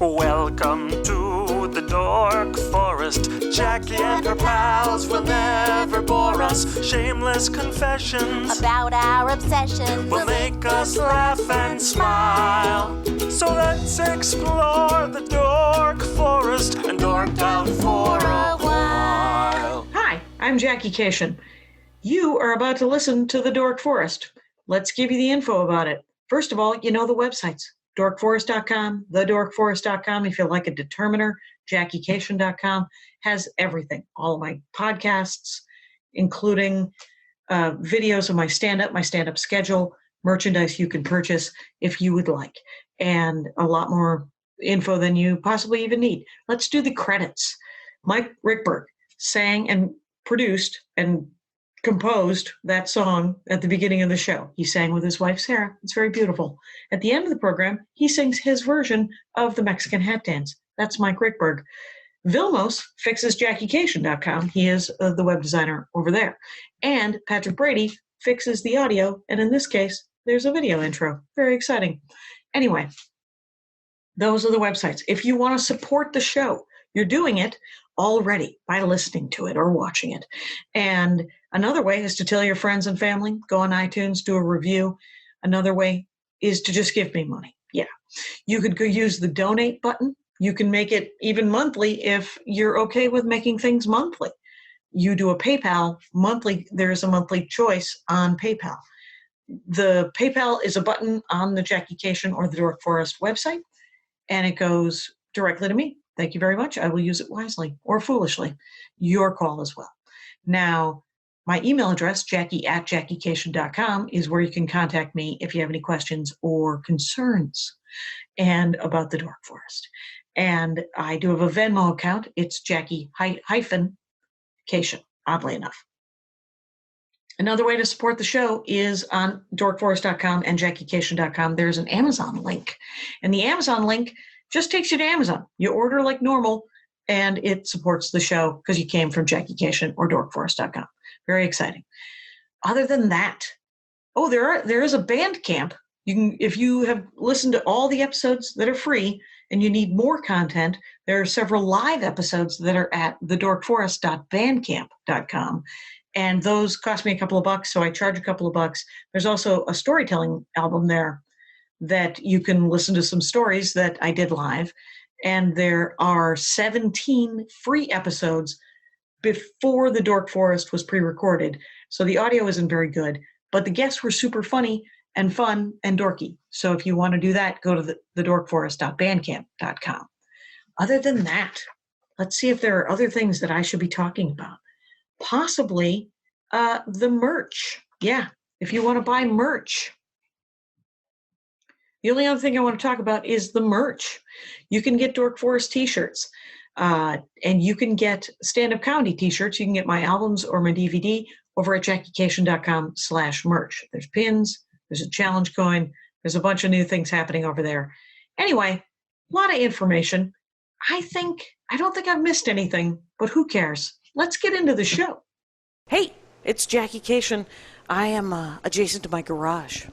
Welcome to the Dork Forest. Jackie and her pals will never bore us. Shameless confessions about our obsession will make us laugh and smile. So let's explore the Dork Forest and dork out for a while. Hi, I'm Jackie Cation. You are about to listen to the Dork Forest. Let's give you the info about it. First of all, you know the websites. dorkforest.com, thedorkforest.com. If you like a determiner, jackiecation.com has everything. All of my podcasts, including videos of my stand-up schedule, merchandise you can purchase if you would like, and a lot more info than you possibly even need. Let's do the credits. Mike Rickberg sang and produced and composed that song at the beginning of the show. He sang with his wife, Sarah. It's very beautiful. At the end of the program, he sings his version of the Mexican hat dance. That's Mike Rickberg. Vilmos fixes JackieCation.com. He is the web designer over there. And Patrick Brady fixes the audio. And in this case, there's a video intro. Very exciting. Anyway, those are the websites. If you want to support the show, you're doing it already by listening to it or watching it. And another way is to tell your friends and family, go on iTunes, do a review. Another way is to just give me money. Yeah. You could go use the donate button. You can make it even monthly if you're okay with making things monthly. You do a PayPal monthly. There's a monthly choice on PayPal. The PayPal is a button on the Jackie Cation or the Dork Forest website, and it goes directly to me. Thank you very much. I will use it wisely or foolishly. Your call as well. Now, my email address, jackie@jackiecation.com, is where you can contact me if you have any questions or concerns and about the Dork Forest. And I do have a Venmo account. It's Jackie-Cation, oddly enough. Another way to support the show is on dorkforest.com and jackiecation.com. There's an Amazon link. And the Amazon link just takes you to Amazon. You order like normal, and it supports the show because you came from JackieCation or dorkforest.com. Very exciting. Other than that, there is a Bandcamp. You can, if you have listened to all the episodes that are free and you need more content, there are several live episodes that are at thedorkforest.bandcamp.com. And those cost me a couple of bucks, so I charge a couple of bucks. There's also a storytelling album there that you can listen to some stories that I did live. And there are 17 free episodes before the Dork Forest was pre-recorded. So the audio isn't very good, but the guests were super funny and fun and dorky. So if you want to do that, go to thedorkforest.bandcamp.com. Other than that, let's see if there are other things that I should be talking about. Possibly the merch. Yeah, if you want to buy merch. The only other thing I want to talk about is the merch. You can get Dork Forest t-shirts, and you can get stand-up comedy t-shirts. You can get my albums or my DVD over at jackiecation.com/merch. There's pins, there's a challenge coin, there's a bunch of new things happening over there. Anyway, a lot of information. I don't think I've missed anything, but who cares? Let's get into the show. Hey, it's Jackie Cation. I am adjacent to my garage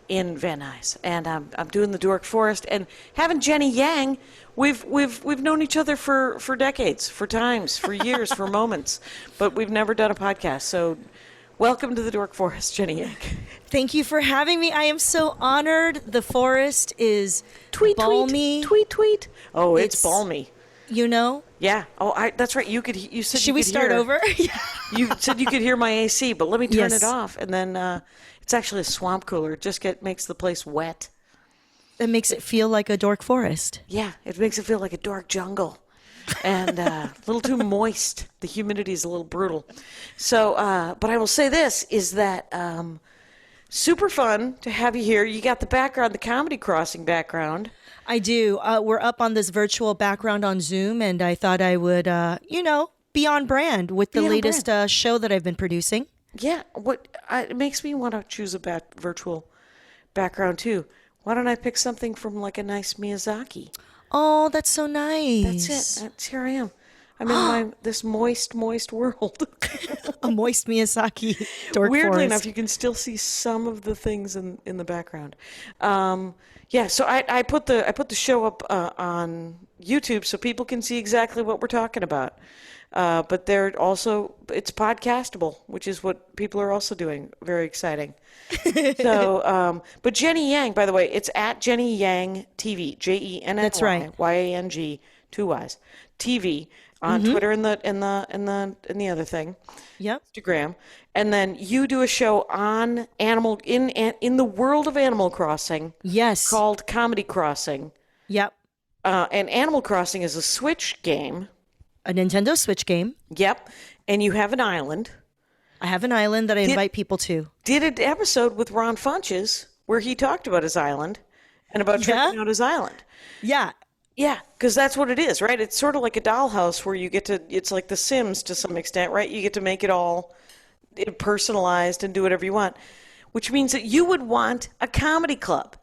in Van Nuys, and I'm doing the Dork Forest. And having Jenny Yang, we've known each other for decades, for times, for years, for moments, but we've never done a podcast. So, welcome to the Dork Forest, Jenny Yang. Thank you for having me. I am so honored. The forest is balmy. Tweet. Oh, it's balmy. You know? Yeah. Oh, that's right. You said. Should we start over? You said you could hear my AC, but let me turn it off, and then it's actually a swamp cooler. It just makes the place wet. It makes it feel like a dork forest. Yeah, it makes it feel like a dark jungle, and a little too moist. The humidity is a little brutal. So, but I will say this is that super fun to have you here. You got the background, the Comedy Crossing background. I do. We're up on this virtual background on Zoom, and I thought I would, be on brand with the latest show that I've been producing. Yeah, it makes me want to choose a virtual background too. Why don't I pick something from like a nice Miyazaki? Oh, that's so nice. That's it. Here I am. I'm in this moist world. A moist Miyazaki dork Weirdly forest. enough, you can still see some of the things in the background. Yeah, so I put the show up on YouTube so people can see exactly what we're talking about. But it's podcastable, which is what people are also doing. Very exciting. So, but Jenny Yang, by the way, it's at Jenny Yang TV, JENNY. That's right. YANG, 2 Y's, TV on Twitter and the other thing. Yep. Instagram, and then you do a show on in the world of Animal Crossing. Yes. Called Comedy Crossing. Yep. And Animal Crossing is a Switch game. A Nintendo Switch game. Yep. And you have an island. I have an island that I invite people to. Did an episode with Ron Funches where he talked about his island and about trying out his island. Yeah. Yeah, because that's what it is, right? It's sort of like a dollhouse where you get to, it's like The Sims to some extent, right? You get to make it all personalized and do whatever you want, which means that you would want a comedy club.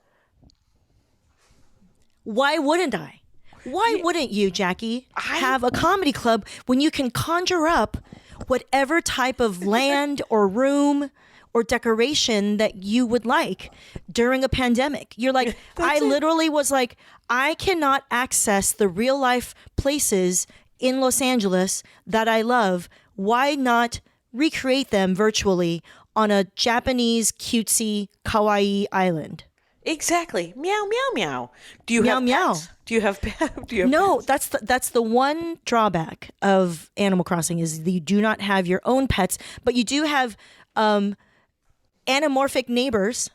Why wouldn't I? Why wouldn't you, Jackie, have a comedy club when you can conjure up whatever type of land or room or decoration that you would like during a pandemic? You're like, literally was like, I cannot access the real life places in Los Angeles that I love. Why not recreate them virtually on a Japanese cutesy kawaii island? Exactly. Meow, meow, meow. Do you have meow. pets? Do you have pets? No, that's the one drawback of Animal Crossing is that you do not have your own pets, but you do have anamorphic neighbors.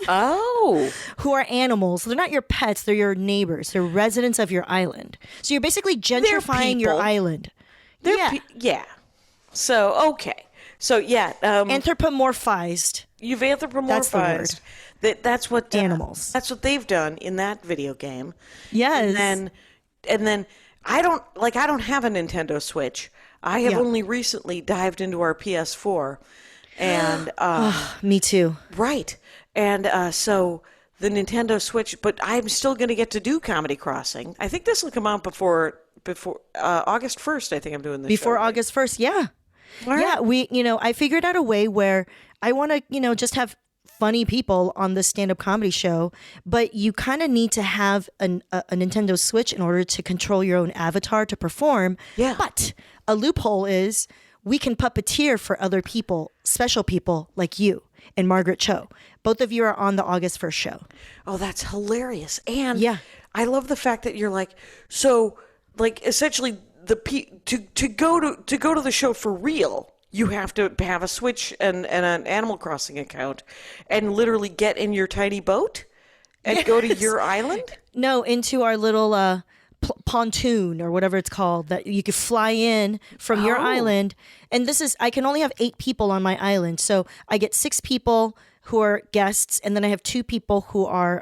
Oh. Who are animals. They're not your pets, they're your neighbors. They're residents of your island. So you're basically gentrifying your island. Yeah. So, okay. So, yeah. Anthropomorphized. You've anthropomorphized. That's what animals. That's what they've done in that video game. Yes. And then I don't have a Nintendo Switch. I have only recently dived into our PS4. And me too. Right. And so the Nintendo Switch, but I'm still going to get to do Comedy Crossing. I think this will come out before August 1st. I think I'm doing this before show, August 1st. Yeah. Right. Yeah, I figured out a way where I want to, just have funny people on the stand-up comedy show, but you kind of need to have a Nintendo Switch in order to control your own avatar to perform. Yeah. But a loophole is we can puppeteer for other people, special people like you and Margaret Cho. Both of you are on the August 1st show. Oh, that's hilarious. And yeah, I love the fact that you're like, so like essentially to go to the show for real, you have to have a Switch and an Animal Crossing account and literally get in your tiny boat and go to your island? No, into our little pontoon or whatever it's called that you could fly in from your island. And I can only have 8 people on my island. So I get 6 people who are guests, and then I have 2 people who are,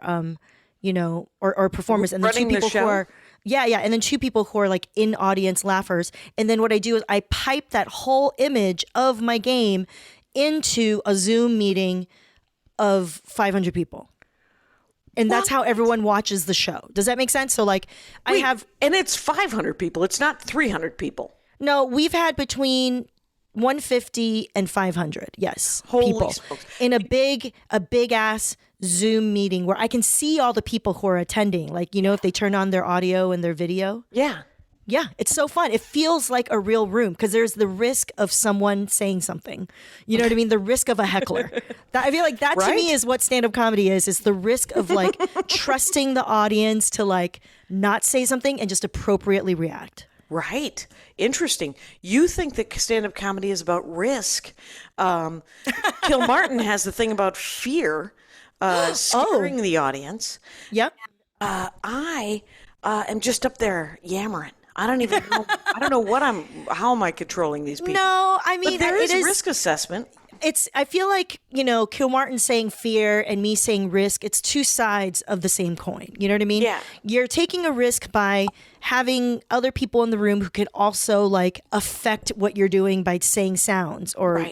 or performers, and then 2 people who are, and then 2 people who are like in audience laughers. And then what I do is I pipe that whole image of my game into a Zoom meeting of 500 people. And that's how everyone watches the show. Does that make sense? So like and it's 500 people. It's not 300 people. No, we've had between 150 and 500. Yes. Holy people smokes. In a big ass Zoom meeting where I can see all the people who are attending. Like, if they turn on their audio and their video. Yeah. Yeah, it's so fun. It feels like a real room because there's the risk of someone saying something. You know what I mean? The risk of a heckler. I feel like that to me is what stand-up comedy is the risk of like trusting the audience to like not say something and just appropriately react. Right. Interesting. You think that stand-up comedy is about risk. Kilmartin has the thing about fear, scaring the audience. Yep. I am just up there yammering. I don't even know. I don't know how am I controlling these people? No, I mean, but there is risk assessment. I feel like, Kilmartin saying fear and me saying risk, it's 2 sides of the same coin. You know what I mean? Yeah. You're taking a risk by having other people in the room who can also like affect what you're doing by saying sounds or,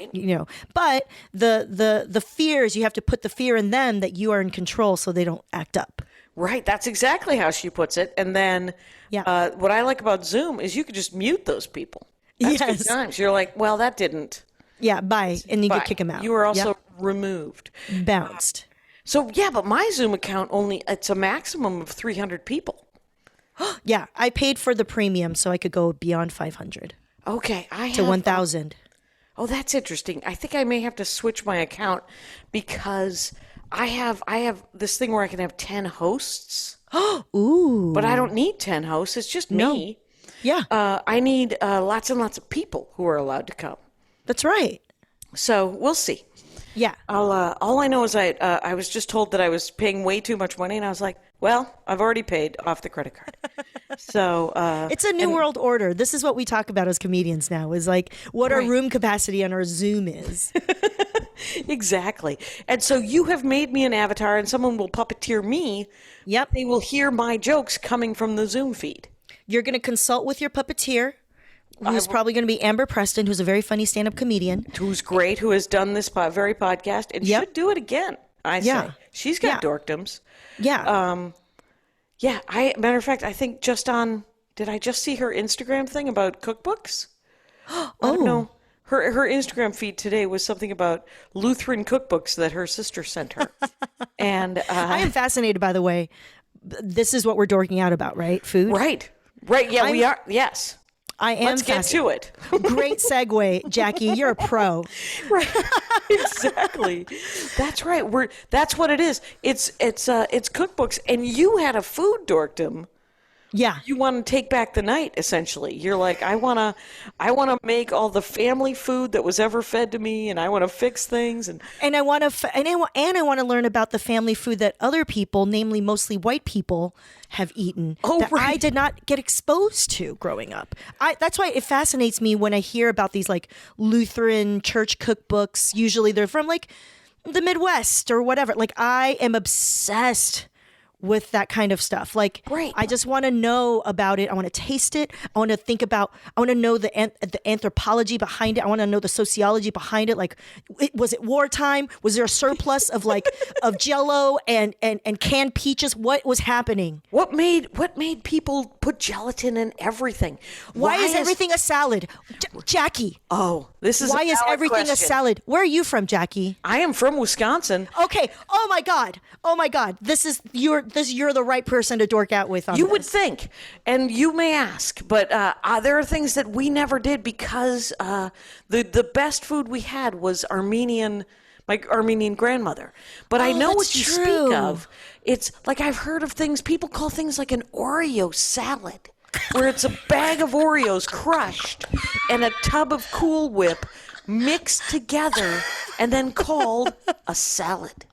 but the fears, you have to put the fear in them that you are in control so they don't act up. Right, that's exactly how she puts it. And then what I like about Zoom is you could just mute those people. That's good times. You're like, well, that didn't. Yeah, bye. And you could kick them out. You were also removed. Bounced. So, yeah, but my Zoom account it's a maximum of 300 people. Yeah, I paid for the premium so I could go beyond 500. Okay, to 1,000. Oh, that's interesting. I think I may have to switch my account because I have this thing where I can have 10 hosts. Ooh. But I don't need 10 hosts. It's just me. Yeah. I need lots and lots of people who are allowed to come. That's right. So we'll see. Yeah. All I know is I was just told that I was paying way too much money, and I was like, well, I've already paid off the credit card. So it's a new world order. This is what we talk about as comedians now, is like what our room capacity on our Zoom is. Exactly. And so you have made me an avatar, and someone will puppeteer me. Yep. They will hear my jokes coming from the Zoom feed. You're going to consult with your puppeteer, who's probably going to be Amber Preston, who's a very funny stand-up comedian. Who's great, who has done this very podcast, and should do it again, I say. She's got dorkdoms. Yeah. Matter of fact, I think did I just see her Instagram thing about cookbooks? I don't know. Her Instagram feed today was something about Lutheran cookbooks that her sister sent her. And I am fascinated, by the way. This is what we're dorking out about, right? Food? Right. Yeah, we are. Yes. I am. Let's get to it. Great segue, Jackie. You're a pro. Right. Exactly. That's right. That's what it is. It's cookbooks, and you had a food dorkdom. Yeah. You want to take back the night, essentially. You're like, I want to make all the family food that was ever fed to me, and I want to fix things, and I want to learn about the family food that other people, namely mostly white people, have eaten that I did not get exposed to growing up. That's why it fascinates me when I hear about these like Lutheran church cookbooks. Usually they're from like the Midwest or whatever. Like I am obsessed with that kind of stuff. Like, I just want to know about it. I want to taste it. I want to know the anthropology behind it. I want to know the sociology behind it. Like, was it wartime? Was there a surplus of like, of Jell-O and canned peaches? What was happening? What made people put gelatin in everything? Why is everything a salad? Jackie. Oh, this is why is everything a salad? Where are you from, Jackie? I am from Wisconsin. Okay. Oh my God. You're the right person to dork out with on You this. would think, and you may ask, but there are things that we never did because the best food we had was my Armenian grandmother. But I know what you speak of. It's like I've heard of things, people call things like an Oreo salad, where it's a bag of Oreos crushed and a tub of Cool Whip mixed together and then called a salad.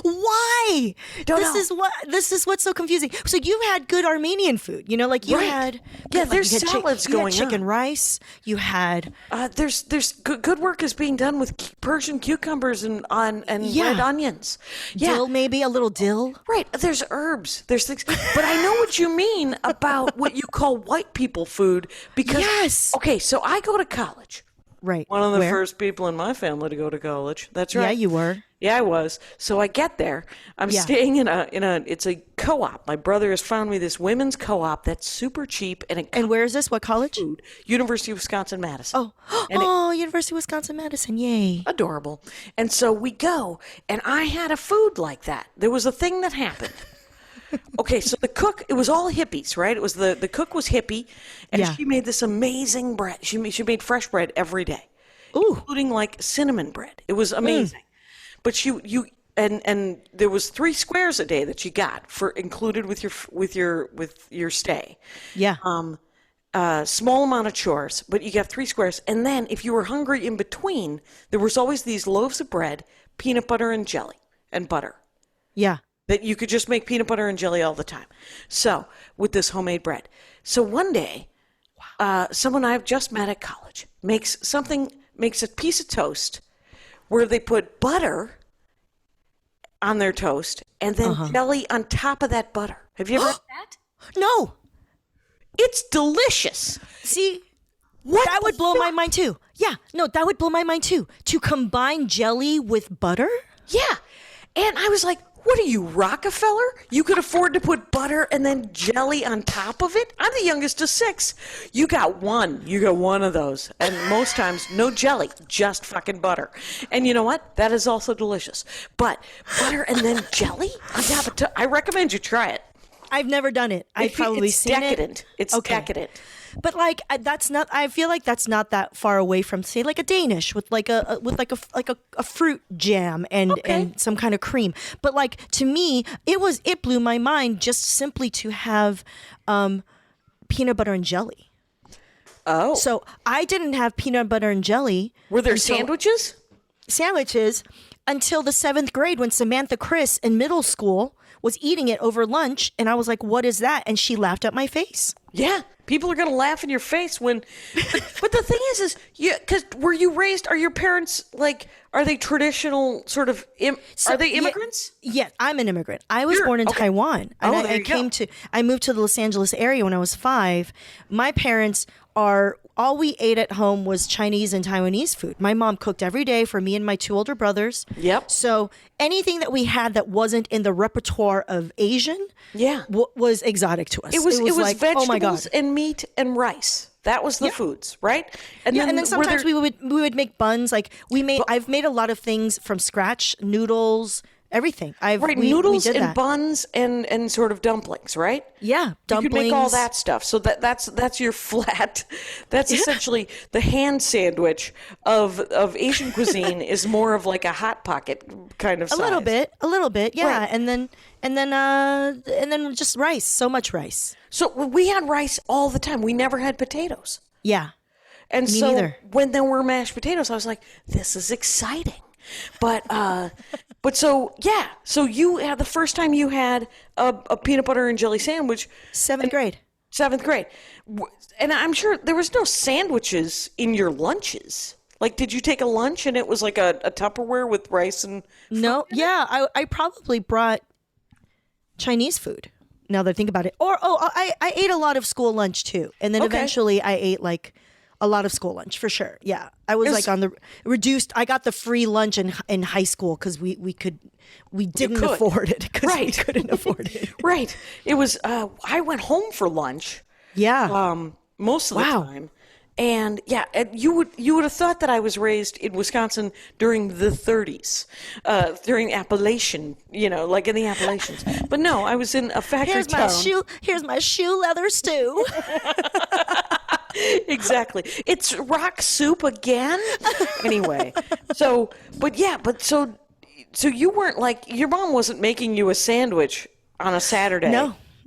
Why? This is what's so confusing. So you had good Armenian food, like you had. There's salads going on. You had chicken rice. You had. There's good work is being done with Persian cucumbers and red onions. Dill, maybe a little dill. Right. There's herbs. There's things. But I know what you mean about what you call white people food because. Okay, so I go to college. Right. One of the first people in my family to go to college. That's right. Yeah, you were. Yeah, I was. So I get there. I'm staying in it's a co-op. My brother has found me this women's co-op that's super cheap and where is this? What college? Food. University of Wisconsin-Madison. University of Wisconsin-Madison. Yay. Adorable. And so we go, and I had a food like that. There was a thing that happened. Okay, so the cook, it was all hippies, right? It was the cook was hippie, and she made this amazing bread. She made fresh bread every day, including like cinnamon bread. It was amazing. But and there was 3 squares a day that you got for included with your stay. Yeah. Small amount of chores, but you got 3 squares, and then if you were hungry in between, there was always these loaves of bread, peanut butter and jelly and butter. Yeah. That you could just make peanut butter and jelly all the time. So, with this homemade bread. So one day, someone I've just met at college makes a piece of toast where they put butter on their toast and then jelly on top of that butter. Have you ever had that? No. It's delicious. See, that would blow my mind too. Yeah, no, that would blow my mind too. To combine jelly with butter? Yeah. And I was like, What are you, Rockefeller? You could afford to put butter and then jelly on top of it? I'm the youngest of 6. You got one. You got one of those. And most times, no jelly, just fucking butter. And you know what? That is also delicious. But butter and then jelly on top of I recommend you try it. I've never done it. I've probably it's seen decadent. it. It's decadent. But like that's not. I feel like that's not that far away from, say, like a Danish with like a fruit jam and some kind of cream. But like to me, it blew my mind just simply to have peanut butter and jelly. Oh, so I didn't have peanut butter and jelly. Were there sandwiches? Sandwiches until the 7th grade when Samantha Chris in middle school was eating it over lunch, and I was like, "What is that?" And she laughed at my face. Yeah. People are going to laugh in your face when, but the thing is because were you raised, are your parents are they traditional sort of, are they immigrants? Yeah, I'm an immigrant. I was born in Taiwan. And I moved to the Los Angeles area when I was 5. My parents all we ate at home was Chinese and Taiwanese food. My mom cooked every day for me and my 2 older brothers. Yep. So anything that we had that wasn't in the repertoire of Asian was exotic to us. It was like, vegetables oh my God. and meat and rice. That was the foods, right? And then sometimes we would make buns. Like I've made a lot of things from scratch, noodles, everything. Noodles we did and that. buns and sort of dumplings, right? Yeah, dumplings. You could make all that stuff. So that's your flat. That's essentially the hand sandwich of Asian cuisine is more of like a hot pocket kind of size. A little bit, yeah. Right. And then just rice. So much rice. So we had rice all the time. We never had potatoes. Yeah. And Me so neither. when there were mashed potatoes, I was like, this is exciting. But so you had the first time you had a peanut butter and jelly sandwich. 7th grade. 7th grade. And I'm sure there was no sandwiches in your lunches. Like, did you take a lunch and it was like a Tupperware with rice and fruit? No, yeah, I probably brought Chinese food, now that I think about it. Or, I ate a lot of school lunch too. And then eventually I ate like a lot of school lunch for sure. Yeah. I was like on the reduced, I got the free lunch in high school because we didn't afford it. We couldn't afford it. Right. It was, I went home for lunch. Yeah. Most of the time. And you would have thought that I was raised in Wisconsin during the 30s, during Appalachian, like in the Appalachians. But no, I was in a factory town. Here's my shoe leather stew. Exactly. It's rock soup again. Anyway, so you weren't like, your mom wasn't making you a sandwich on a Saturday.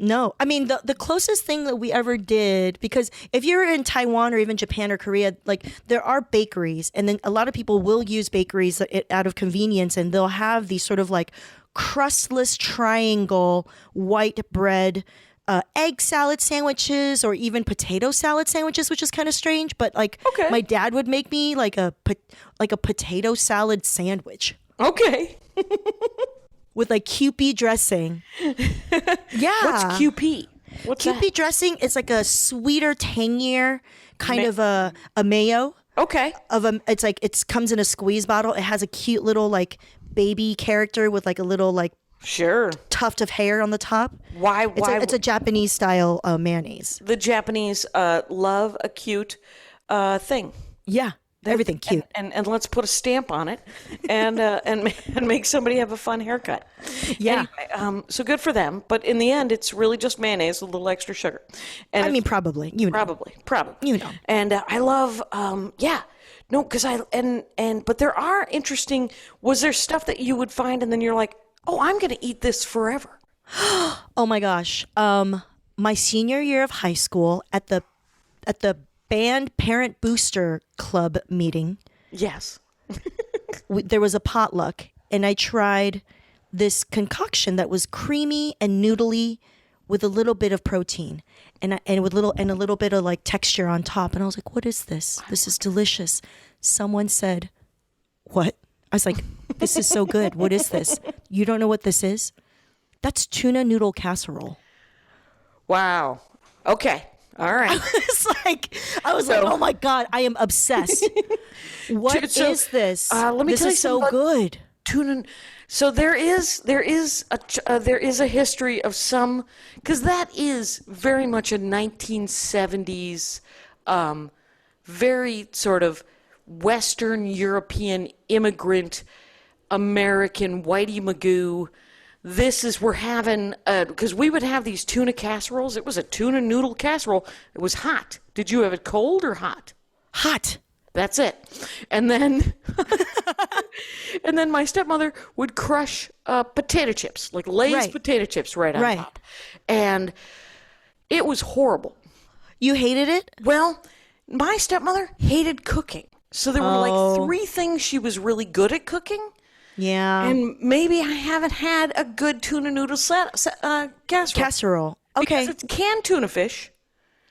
No. I mean, the closest thing that we ever did, because if you're in Taiwan or even Japan or Korea, like there are bakeries, and then a lot of people will use bakeries out of convenience, and they'll have these sort of like crustless triangle white bread egg salad sandwiches or even potato salad sandwiches, which is kind of strange. But like my dad would make me like a potato salad sandwich. Okay. With like Kewpie dressing. Yeah. What's Kewpie? What's Kewpie that? dressing is like a sweeter, tangier kind of a mayo. Okay. It's like it comes in a squeeze bottle. It has a cute little like baby character with like a little like tuft of hair on the top. Why? It's a Japanese style mayonnaise. The Japanese love a cute thing. Yeah. Everything cute. And let's put a stamp on it and make somebody have a fun haircut. Yeah. Anyway, so good for them. But in the end, it's really just mayonnaise with a little extra sugar. And I mean, probably. Probably. You know. And I love, no, because but there are interesting, was there stuff that you would find and then you're like, oh, I'm going to eat this forever? Oh my gosh. My senior year of high school at the band parent booster club meeting. Yes. There was a potluck and I tried this concoction that was creamy and noodly with a little bit of protein and a little bit of like texture on top. And I was like, what is this? This is delicious. Someone said, what? I was like, this is so good. What is this? You don't know what this is? That's tuna noodle casserole. Wow. Okay. All right. I was like, oh my God, I am obsessed. What is this? Let me this tell you is so something good. Tuna. So there is a history of some, because that is very much a 1970s, very sort of Western European immigrant American whitey magoo. We're having, because we would have these tuna casseroles. It was a tuna noodle casserole. It was hot. Did you have it cold or hot? Hot. That's it. And then, and then my stepmother would crush potato chips, like Lay's Right. potato chips right on Right. top. And it was horrible. You hated it? Well, my stepmother hated cooking. So there were like 3 things she was really good at cooking. Yeah. And maybe I haven't had a good tuna noodle casserole. Casserole. Okay. Because it's canned tuna fish.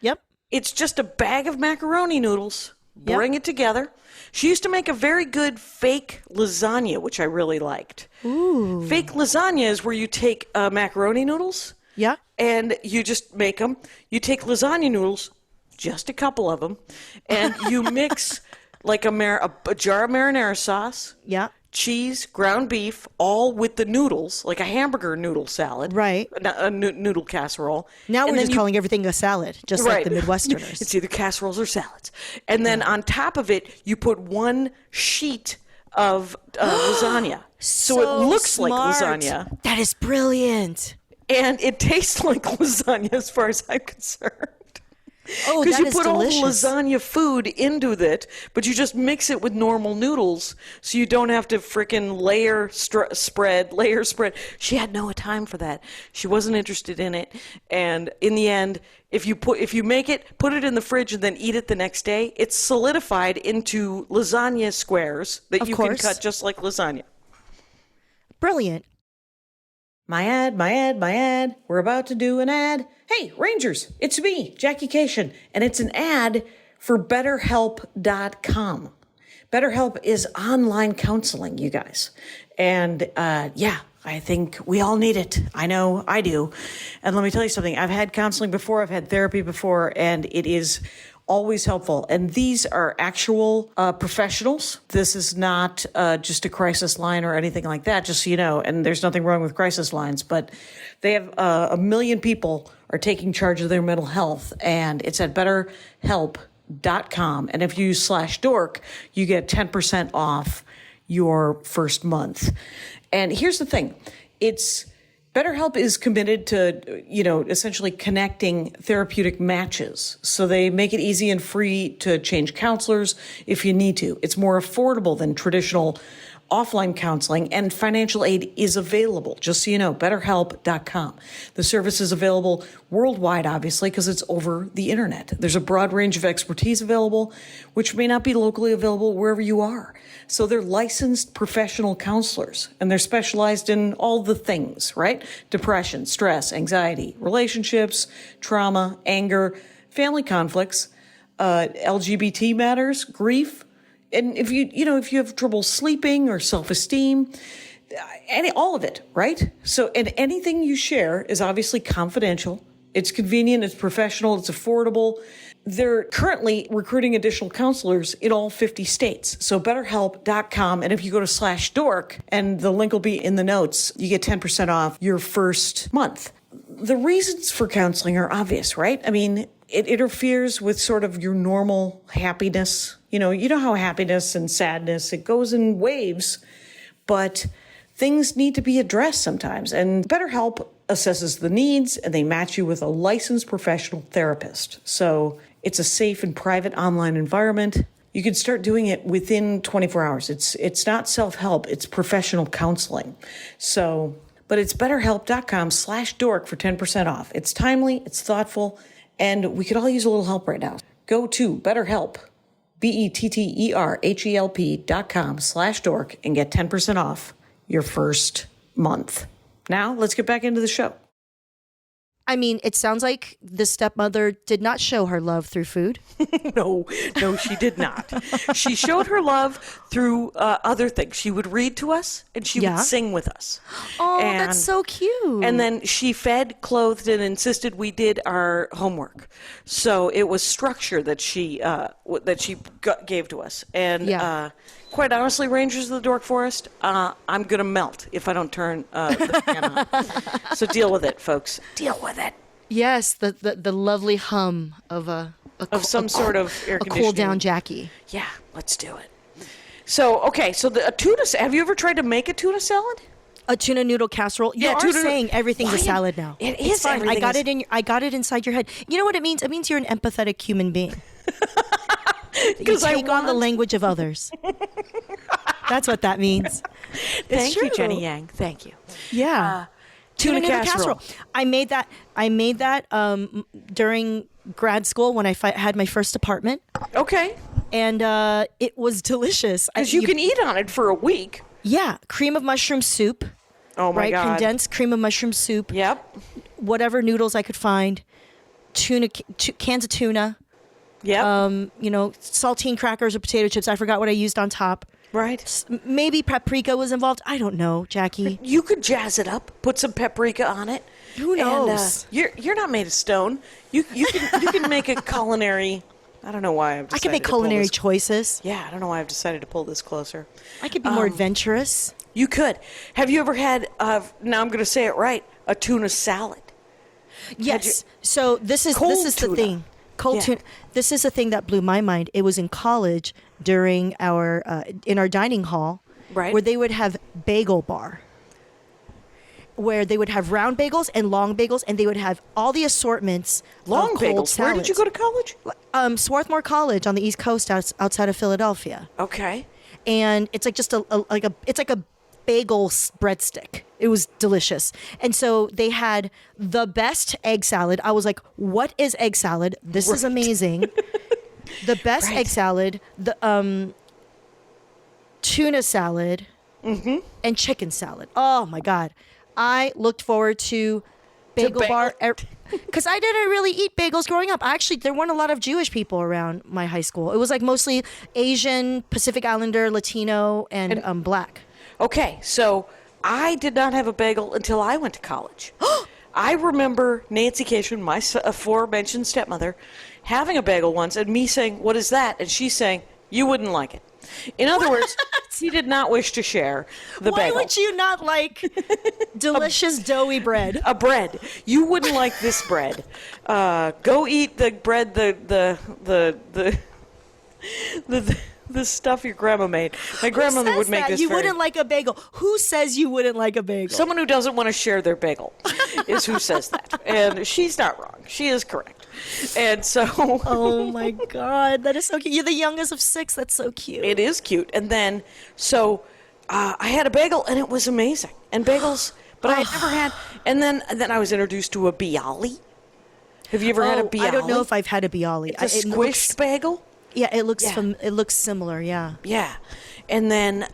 Yep. It's just a bag of macaroni noodles. Yep. Bring it together. She used to make a very good fake lasagna, which I really liked. Ooh. Fake lasagna is where you take macaroni noodles. Yeah. And you just make them. You take lasagna noodles, just a couple of them, and you mix like a jar of marinara sauce, Yeah. cheese, ground beef, all with the noodles, like a hamburger noodle salad. Right. A noodle casserole. Now And we're then just calling everything a salad, just like the Midwesterners. It's either casseroles or salads. And then on top of it, you put 1 sheet of lasagna. So it looks smart. like lasagna. That is brilliant. And it tastes like lasagna as far as I'm concerned. Oh, Because that you is put delicious. all the lasagna food into it, but you just mix it with normal noodles, so you don't have to frickin' layer spread. She had no time for that. She wasn't interested in it. And in the end, if you make it, put it in the fridge, and then eat it the next day, it's solidified into lasagna squares that Of you course. can cut just like lasagna. Brilliant. My ad. We're about to do an ad. Hey, Rangers, it's me, Jackie Cation, and it's an ad for BetterHelp.com. BetterHelp is online counseling, you guys. And I think we all need it. I know I do. And let me tell you something. I've had counseling before, I've had therapy before, and it is always helpful. And these are actual professionals. This is not just a crisis line or anything like that, just so you know. And there's nothing wrong with crisis lines, but they have 1 million people are taking charge of their mental health. And it's at betterhelp.com. And if you use /dork, you get 10% off your first month. And here's the thing. BetterHelp is committed to, essentially connecting therapeutic matches. So they make it easy and free to change counselors if you need to. It's more affordable than traditional offline counseling, and financial aid is available. Just so you know, BetterHelp.com. The service is available worldwide, obviously, because it's over the internet. There's a broad range of expertise available, which may not be locally available wherever you are. So they're licensed professional counselors, and they're specialized in all the things, right? Depression, stress, anxiety, relationships, trauma, anger, family conflicts, LGBT matters, grief. And if you have trouble sleeping or self-esteem, all of it, right? So, and anything you share is obviously confidential. It's convenient, it's professional, it's affordable. They're currently recruiting additional counselors in all 50 states. So betterhelp.com. And if you go to /dork, and the link will be in the notes, you get 10% off your first month. The reasons for counseling are obvious, right? I mean, it interferes with sort of your normal happiness. You know how happiness and sadness, it goes in waves, but things need to be addressed sometimes. And BetterHelp assesses the needs, and they match you with a licensed professional therapist. So it's a safe and private online environment. You can start doing it within 24 hours. It's not self-help, it's professional counseling. So, but it's betterhelp.com /dork for 10% off. It's timely, it's thoughtful, and we could all use a little help right now. Go to BetterHelp, BetterHelp.com /dork, and get 10% off your first month. Now, let's get back into the show. I mean, it sounds like the stepmother did not show her love through food. No, she did not. She showed her love through other things. She would read to us and she would sing with us. Oh, And- that's so cute. And then she fed, clothed, and insisted we did our homework. So it was structure that she gave to us. And quite honestly, Rangers of the Dork Forest, I'm going to melt if I don't turn the fan on. So deal with it, folks. Deal with it. Yes, the lovely hum of Some sort of air a conditioning. cool down Jackie. Yeah, let's do it. So, okay, so a tuna, have you ever tried to make a tuna salad? A tuna noodle casserole. You are tuna- saying everything's a salad now. It It's is. fine. I Everything got is- I got it inside your head. You know what it means? It means you're an empathetic human being. You Because I take on the want- language of others. That's what that means. Thank you, true. Jenny Yang. Thank you. Yeah. Tuna noodle casserole. I made that during grad school when I had my first apartment, Okay. and it was delicious. Because you can eat on it for a week. Yeah, cream of mushroom soup. Oh, my right, God. condensed cream of mushroom soup. Yep. Whatever noodles I could find, cans of tuna. Yep. Saltine crackers or potato chips. I forgot what I used on top. Right. Maybe paprika was involved. I don't know, Jackie. You could jazz it up, put some paprika on it. Who knows? And, you're not made of stone. You can make a culinary. I don't know why I've decided I can make to pull culinary this- choices. Yeah, I don't know why I've decided to pull this closer. I could be more adventurous. You could. Have you ever had? Now I'm going to say it right. A tuna salad. Yes. So this is Cold the tuna. thing. Cold Yeah. tuna. This is the thing that blew my mind. It was in college during our in our dining hall, Right. where they would have bagel bar, where they would have round bagels and long bagels, and they would have all the assortments. Long of cold bagels. Where did you go to college? Swarthmore College on the East Coast, outside of Philadelphia. Okay. And it's like just it's like a bagel breadstick. It was delicious. And so they had the best egg salad. I was like, what is egg salad? This is amazing. The best egg salad, the tuna salad, and chicken salad. Oh my God. I looked forward to bagel bar because I didn't really eat bagels growing up. Actually, there weren't a lot of Jewish people around my high school. It was like mostly Asian, Pacific Islander, Latino, and Black. Okay, so I did not have a bagel until I went to college. I remember Nancy Cation, my aforementioned stepmother, having a bagel once and me saying, "What is that?" And she saying, "You wouldn't like it." In other words, she did not wish to share the Why bagel. would you not like delicious doughy bread? A bread. You wouldn't like this bread. Go eat the bread, the stuff your grandma made. My grandmother would make this You very... wouldn't like a bagel. Who says you wouldn't like a bagel? Someone who doesn't want to share their bagel is who says that. And she's not wrong. She is correct. And so... Oh my God, that is so cute. You're the youngest of 6. That's so cute. It is cute. And then, so I had a bagel and it was amazing. And bagels, but I had never had... And then I was introduced to a bialy. Have you ever had a bialy? I don't know if I've had a bialy. It's a squished bagel? Yeah, it looks Yeah. it looks similar. Yeah. Yeah. And then,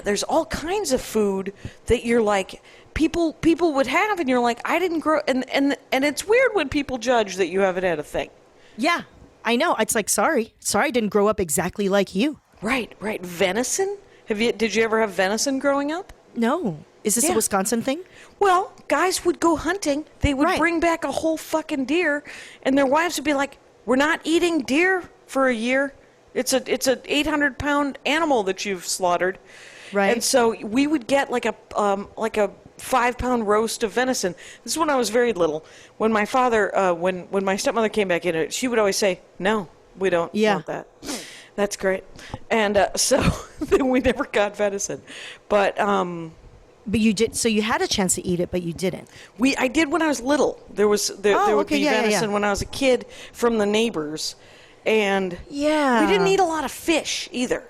there's all kinds of food that you're like, people would have, and you're like, I didn't grow, and it's weird when people judge that you haven't had a thing. Yeah, I know. It's like, sorry, I didn't grow up exactly like you. Right. Venison? Did you ever have venison growing up? No. Is this a Yeah. Wisconsin thing? Well, guys would go hunting. They would Right. bring back a whole fucking deer, and their wives would be like, "We're not eating deer for a year. It's a 800-pound animal that you've slaughtered." Right. And so we would get like a 5-pound roast of venison. This is when I was very little. When my father, when my stepmother came back in, she would always say, "No, we don't want that." That's great. And so we never got venison, but you did. So you had a chance to eat it, but you didn't. I did when I was little. There would okay, be yeah, venison when I was a kid from the neighbors, and Yeah. we didn't eat a lot of fish either.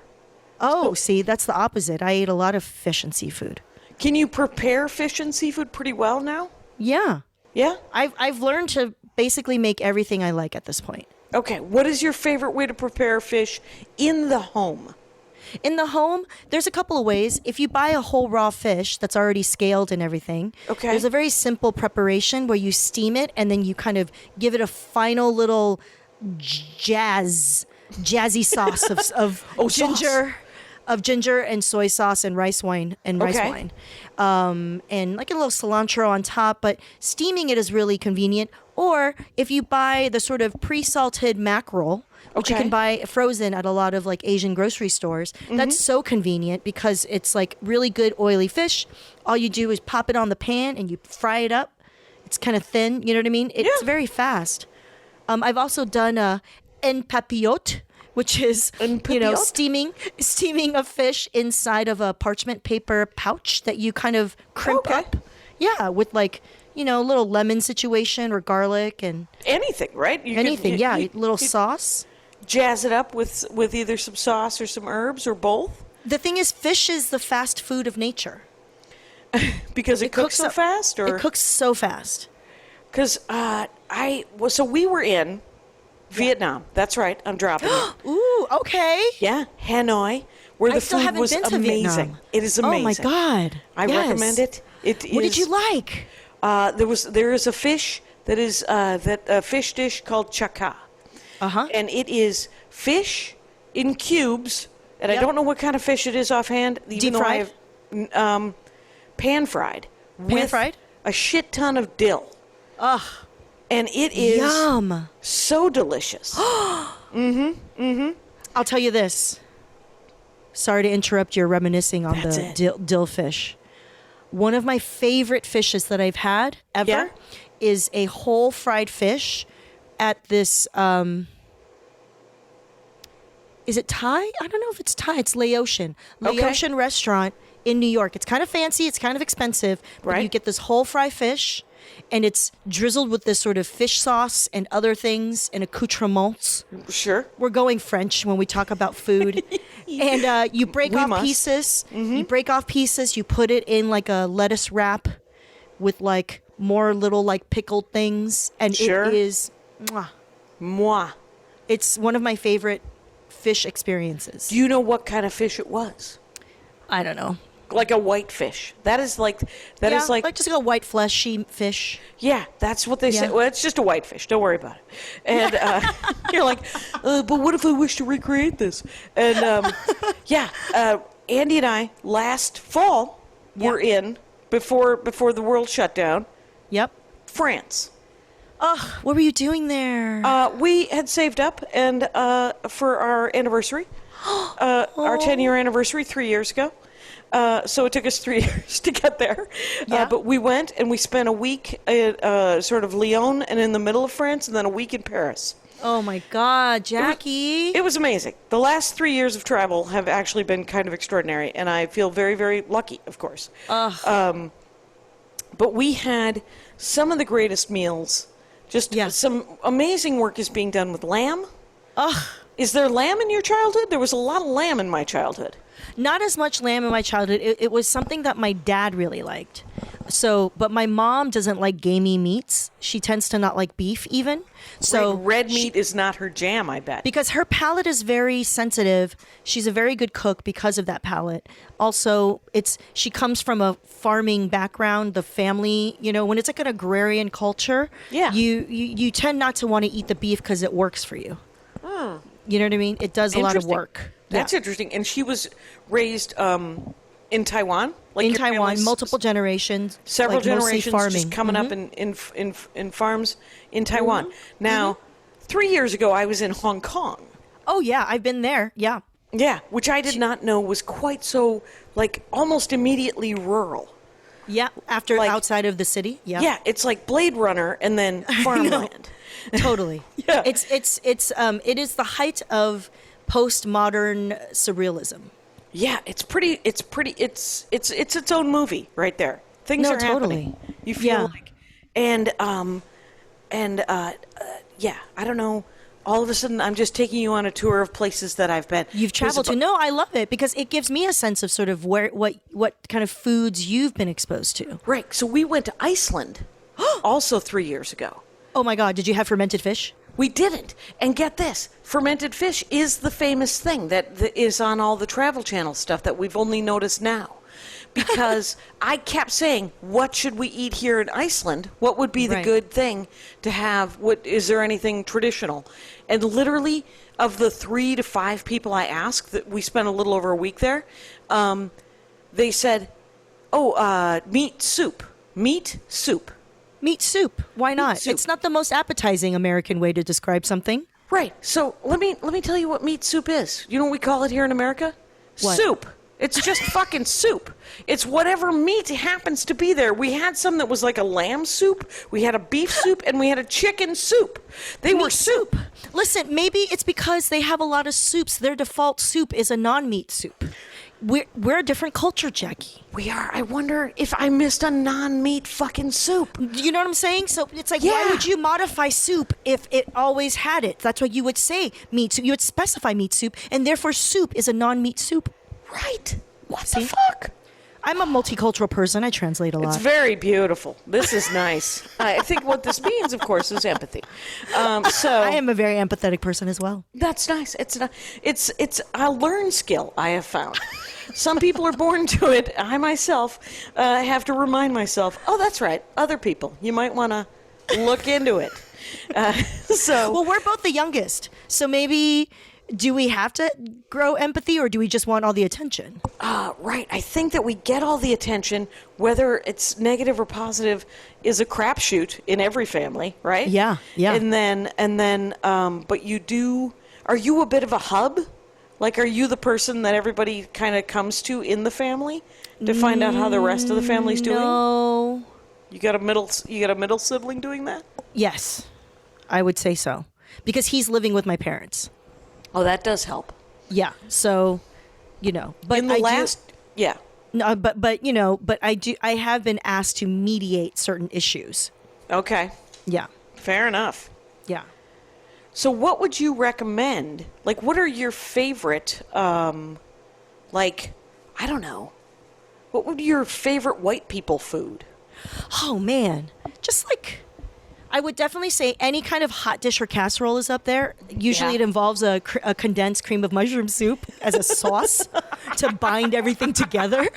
Oh, see, that's the opposite. I ate a lot of fish and seafood. Can you prepare fish and seafood pretty well now? Yeah. Yeah? I've learned to basically make everything I like at this point. Okay, what is your favorite way to prepare fish in the home? In the home, there's a couple of ways. If you buy a whole raw fish that's already scaled and everything, Okay. there's a very simple preparation where you steam it and then you kind of give it a final little jazzy sauce of ginger. Of ginger and soy sauce and rice wine and rice Okay. wine, and like a little cilantro on top. But steaming it is really convenient. Or if you buy the sort of pre-salted mackerel, which you Okay. can buy frozen at a lot of like Asian grocery stores, that's so convenient because it's like really good oily fish. All you do is pop it on the pan and you fry it up. It's kind of thin, you know what I mean? It's very fast. I've also done en papillote, which is steaming a fish inside of a parchment paper pouch that you kind of crimp Okay. up. Yeah, with like a little lemon situation or garlic and Anything, right? You anything. could- Yeah, you- little you sauce. jazz it up with either some sauce or some herbs or both, The thing is, fish is the fast food of nature. because it cooks so up- fast, or It cooks so fast. because so we were in Vietnam. That's right. I'm dropping it. Ooh, okay. Yeah, Hanoi, where I the still food haven't was been to amazing. Vietnam. It is amazing. Oh my God. I Yes. recommend it. What did you like? There is a fish that is a fish dish called chaka, and it is fish in cubes. And I Yep. don't know what kind of fish it is offhand. Even Deep though I fried? have pan fried with fried? a shit ton of dill. Ugh. And it is Yum. so delicious. I'll tell you this. Sorry to interrupt your reminiscing on That's the it. dill fish. One of my favorite fishes that I've had ever Yeah? is a whole fried fish at this. Is it Thai? I don't know if it's Thai. It's Laotian. Okay. Laotian restaurant in New York. It's kind of fancy. It's kind of expensive. But Right. you get this whole fried fish, and it's drizzled with this sort of fish sauce and other things and accoutrements. Sure. We're going French when we talk about food. And you break We off must. pieces. You break off pieces. You put it in like a lettuce wrap with like more little like pickled things. And Sure. it is, mwah. Moi. It's one of my favorite fish experiences. Do you know what kind of fish it was? I don't know. Like a white fish. That is like like just a white fleshy fish. yeah, that's what they say. Yeah. Well, it's just a white fish. Don't worry about it. And you're like, but what if I wish to recreate this? And Andy and I last fall were in before the world shut down. Yep. France. What were you doing there? We had saved up and for our anniversary, our 10-year anniversary 3 years ago. So it took us 3 years to get there. Yeah. But we went and we spent a week at sort of Lyon and in the middle of France, and then a week in Paris. Oh my God, Jackie. It was amazing. The last 3 years of travel have actually been kind of extraordinary, and I feel very, very lucky, of course. But we had some of the greatest meals. Just Yeah. some amazing work is being done with lamb. Ugh. Is there lamb in your childhood? There was a lot of lamb in my childhood. Not as much lamb in my childhood. It was something that my dad really liked. So, but my mom doesn't like gamey meats. She tends to not like beef even. So Like red meat is not her jam, I bet. because her palate is very sensitive, she's a very good cook because of that palate. Also, she comes from a farming background. The family, when it's like an agrarian culture, Yeah. you tend not to want to eat the beef because it works for you. You know what I mean? It does a lot of Interesting. work. That's interesting. And she was raised in Taiwan? Like In your Taiwan, family's multiple generations, several like mostly generations farming. just coming up in farms in Taiwan. Now, 3 years ago, I was in Hong Kong. Oh yeah, I've been there. Yeah. Yeah, which I did not know was quite so, like, almost immediately rural. Yeah, after Like- outside of the city. Yeah. Yeah, it's like Blade Runner and then farmland. Totally. Yeah. It is the height of postmodern surrealism. Yeah, it's its own movie right there. Things No, are happening. totally. You feel Yeah. like, yeah, I don't know. All of a sudden, I'm just taking you on a tour of places that I've been. You've traveled to. No, I love it because it gives me a sense of sort of what kind of foods you've been exposed to. Right. So we went to Iceland, also 3 years ago. Oh my God, did you have fermented fish? We didn't. And get this, fermented fish is the famous thing that is on all the Travel Channel stuff that we've only noticed now. Because I kept saying, what should we eat here in Iceland? What would be the good thing to have? Is there anything traditional? And literally, of the 3 to 5 people I asked, that we spent a little over a week there, they said, meat soup. Meat soup. Meat soup. Why not? Soup. It's not the most appetizing American way to describe something. Right. So let me tell you what meat soup is. You know what we call it here in America? What? Soup. It's just fucking soup. It's whatever meat happens to be there. We had some that was like a lamb soup, we had a beef soup, and we had a chicken soup. They were soup. Listen, maybe it's because they have a lot of soups. Their default soup is a non-meat soup. We're a different culture, Jackie. We are. I wonder if I missed a non-meat fucking soup. You know what I'm saying? So it's like, why would you modify soup if it always had it? That's what you would say, meat soup. You would specify meat soup, and therefore soup is a non-meat soup. Right. What the fuck? I'm a multicultural person. I translate a lot. It's very beautiful. This is nice. I think what this means, of course, is empathy. So I am a very empathetic person as well. That's nice. It's a learned skill I have found. Some people are born to it. I myself have to remind myself, oh, that's right. Other people, you might want to look into it. Well, we're both the youngest. So maybe... do we have to grow empathy, or do we just want all the attention? Right. I think that we get all the attention, whether it's negative or positive, is a crapshoot in every family, right? Yeah. And then, but you do. Are you a bit of a hub? Like, are you the person that everybody kind of comes to in the family to find out how the rest of the family's doing? No. You got a middle sibling doing that? Yes, I would say so, because he's living with my parents. Oh, that does help. Yeah. So, but in the No, but I have been asked to mediate certain issues. Okay. Yeah. Fair enough. Yeah. So what would you recommend? Like, what are your favorite, I don't know. What would be your favorite white people food? Oh, man. Just like... I would definitely say any kind of hot dish or casserole is up there. Usually it involves a condensed cream of mushroom soup as a sauce to bind everything together.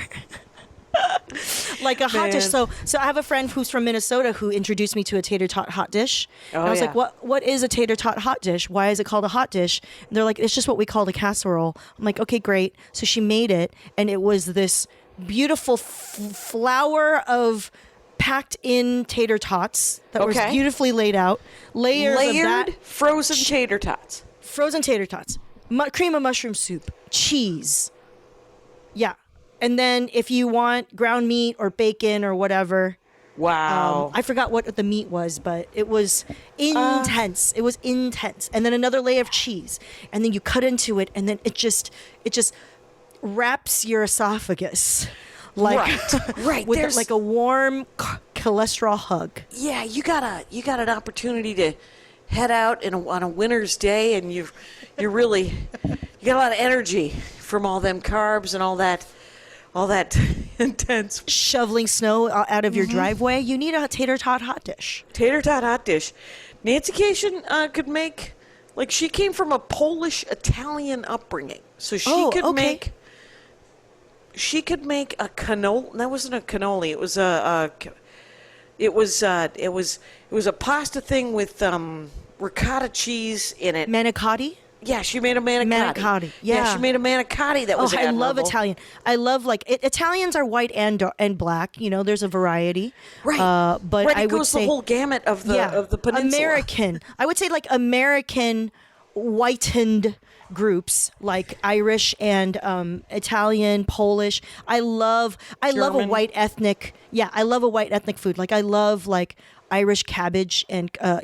Like a hot dish. So I have a friend who's from Minnesota who introduced me to a tater tot hot dish. And I was like, what is a tater tot hot dish? Why is it called a hot dish? And they're like, it's just what we call a casserole. I'm like, okay, great. So she made it, and it was this beautiful flower of packed in tater tots that was beautifully laid out. Layered of that. Frozen tater tots. Frozen tater tots. Cream of mushroom soup. Cheese. Yeah. And then if you want ground meat or bacon or whatever. Wow. I forgot what the meat was, but it was intense. It was intense. And then another layer of cheese. And then you cut into it, and then it just wraps your esophagus. Right. With There's like a warm cholesterol hug. Yeah, you got an opportunity to head out on a winter's day, and you got a lot of energy from all them carbs and all that intense shoveling snow out of your driveway. You need a tater tot hot dish. Tater tot hot dish. Nancy Cation could make, like, she came from a Polish Italian upbringing, so she could make. She could make a cannoli. That wasn't a cannoli. It was a pasta thing with ricotta cheese in it. Manicotti? Yeah, she made a manicotti. Manicotti. Yeah, she made a manicotti that was admirable. I love Italian. I love Italians are white and black. There's a variety. Right. But right, I would say the whole gamut of the peninsula. American. I would say like American whitened groups like Irish and Italian, Polish. I love a white ethnic. Yeah, I love a white ethnic food. Like I love like Irish cabbage and right,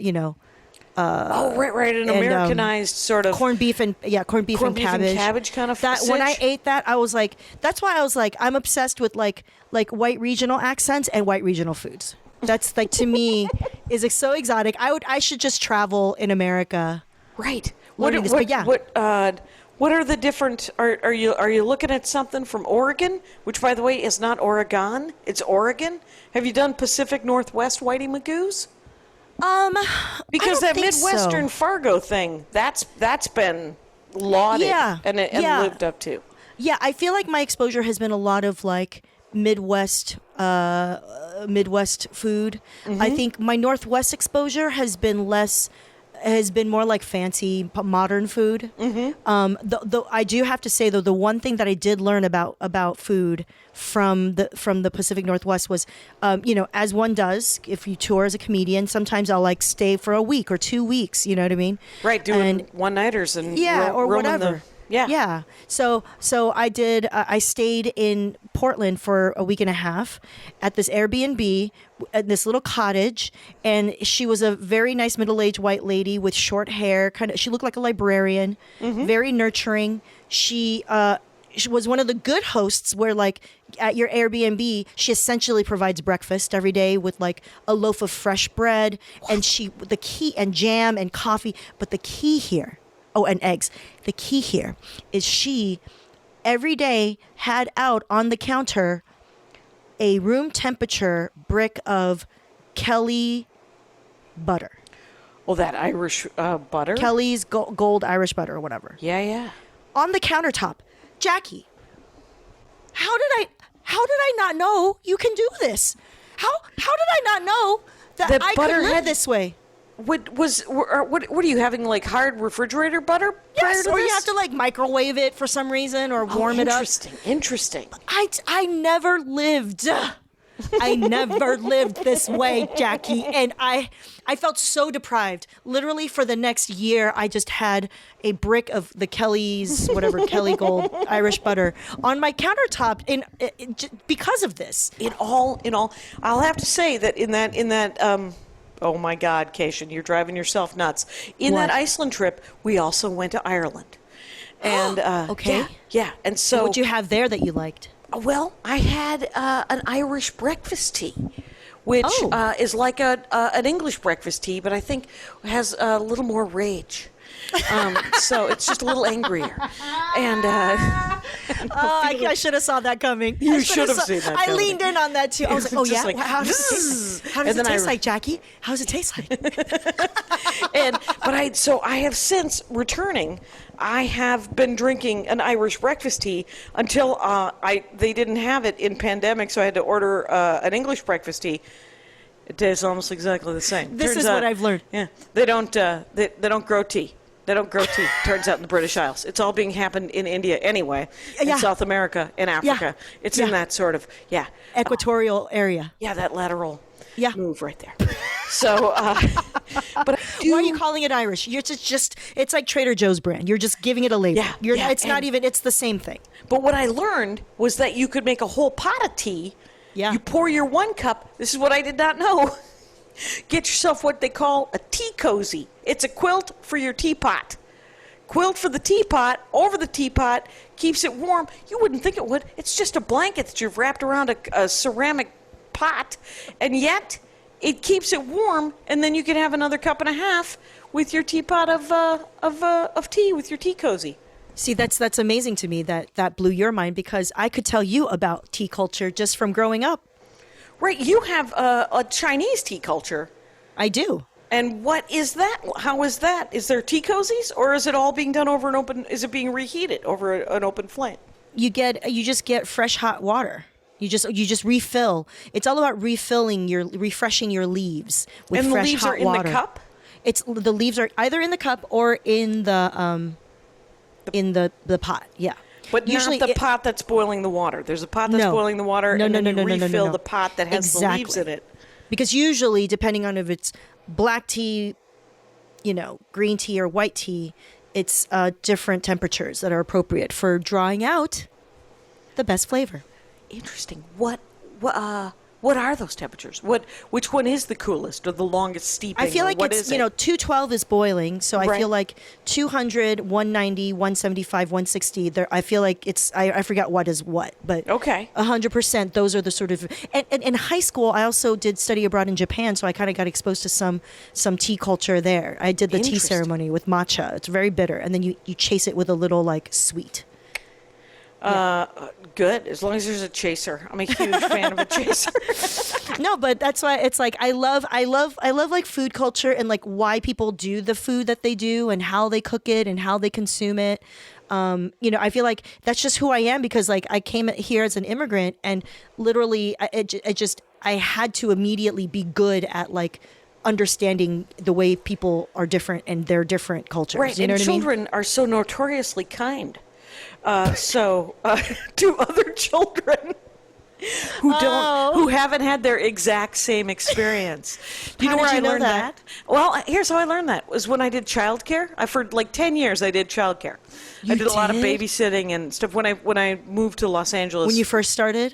an Americanized sort of corned beef and cabbage. And cabbage kind of that. When I ate that, I was like, that's why I was like, I'm obsessed with like white regional accents and white regional foods. That's like to me is so exotic. I should just travel in America. Right. What are the different? Are you looking at something from Oregon, which by the way is not Oregon, it's Oregon? Have you done Pacific Northwest Whitey Magoos? Because I that don't think Midwestern so. Fargo thing, that's been lauded Yeah, and yeah. lived up to. Yeah, I feel like my exposure has been a lot of like Midwest food. I think my Northwest exposure has been more like fancy modern food. Though I do have to say though, the one thing that I did learn about food from the Pacific Northwest was, as one does, if you tour as a comedian, sometimes I'll like stay for a week or 2 weeks. You know what I mean? Right, doing one-nighters and Or roaming whatever. Yeah. So I did. I stayed in Portland for a week and a half at this Airbnb, at this little cottage, and she was a very nice middle-aged white lady with short hair. She looked like a librarian. Very nurturing. She was one of the good hosts where, like, at your Airbnb, she essentially provides breakfast every day with like a loaf of fresh bread and jam and coffee. But the key here. Oh, and eggs. The key here is she every day had out on the counter a room temperature brick of Kelly butter. Oh, that Irish butter? Kelly's gold Irish butter or whatever. Yeah. On the countertop. Jackie, how did I not know you can do this? How did I not know that The I butter could live had- this way? What are you having, like hard refrigerator butter prior Yes, to or this? you have to like microwave it for some reason or warm it up. Interesting. I never lived. I never lived this way, Jackie, and I felt so deprived. Literally for the next year, I just had a brick of the Kelly's Kelly Gold Irish butter on my countertop because of this. In all, I'll have to say that in that oh my God, Cation, you're driving yourself nuts. In What? that Iceland trip, we also went to Ireland. And Okay. Yeah. And so What'd you have there that you liked? well, I had an Irish breakfast tea, which Oh. is like an English breakfast tea, but I think has a little more rage. So it's just a little angrier. And I should have saw that coming. You I should have saw- seen that I coming. leaned in on that too. I was like, oh Just yeah, like, how does it taste like? How does and it then taste like, Jackie? How does it taste like? But I have since returning. I have been drinking an Irish breakfast tea until they didn't have it in pandemic, so I had to order an English breakfast tea. It tastes almost exactly the same. This is what I've learned. Yeah, they don't grow tea. They don't grow tea. Turns out in the British Isles, it's all being happened in India anyway, in Yeah. South America, in Africa. It's in that sort of Equatorial area. that lateral Yeah. move right there. So, but I do. Why are you calling it Irish? You're just it's like Trader Joe's brand. You're just giving it a label. Yeah, It's not even, it's the same thing. But what I learned was that you could make a whole pot of tea. Yeah. You pour your 1 cup. This is what I did not know. Get yourself what they call a tea cozy. It's a quilt for your teapot. Quilt for the teapot, over the teapot, keeps it warm. You wouldn't think it would. It's just a blanket that you've wrapped around a ceramic pot, and yet it keeps it warm, and then you can have another cup and a half with your teapot of tea, with your tea cozy. See, that's amazing to me that blew your mind because I could tell you about tea culture just from growing up. Right, you have a Chinese tea culture. I do. And what is that? How is that? Is there tea cozies, or is it all being done over an open? Is it being reheated over an open flame? You just get fresh hot water. You just refill. It's all about refreshing your leaves with And the fresh leaves hot are in water. the cup. The leaves are either in the cup or in the pot. Yeah. But usually not the pot that's boiling the water. There's a pot that's No. boiling the water, No, and no, then no, you no, no, no, refill no. the pot that has the leaves in it. Because usually, depending on if it's black tea, green tea or white tea, it's different temperatures that are appropriate for drawing out the best flavor. Interesting. What are those temperatures? Which one is the coolest or the longest steeping? I feel like what it's, is it? 212 is boiling. So I Right. feel like 200, 190, 175, 160. I feel like it's, I forgot what is what, but Okay. 100%. Those are the sort of, and in high school, I also did study abroad in Japan. So I kind of got exposed to some tea culture there. I did the tea Interesting. ceremony with matcha. It's very bitter. And then you chase it with a little like sweet. Good, as long as there's a chaser. I'm a huge fan of a chaser. No, but that's why it's like I love like food culture and like why people do the food that they do and how they cook it and how they consume it. I feel like that's just who I am because like I came here as an immigrant and literally I had to immediately be good at like understanding the way people are different and their different cultures. Right, you know and what I mean? children are so notoriously kind. To other children who haven't had their exact same experience. Do you How know where did I you know learned that? that? Well, here's how I learned that was when I did childcare. For like 10 years I did childcare. I did a lot of did? babysitting and stuff when I moved to Los Angeles. When you first started?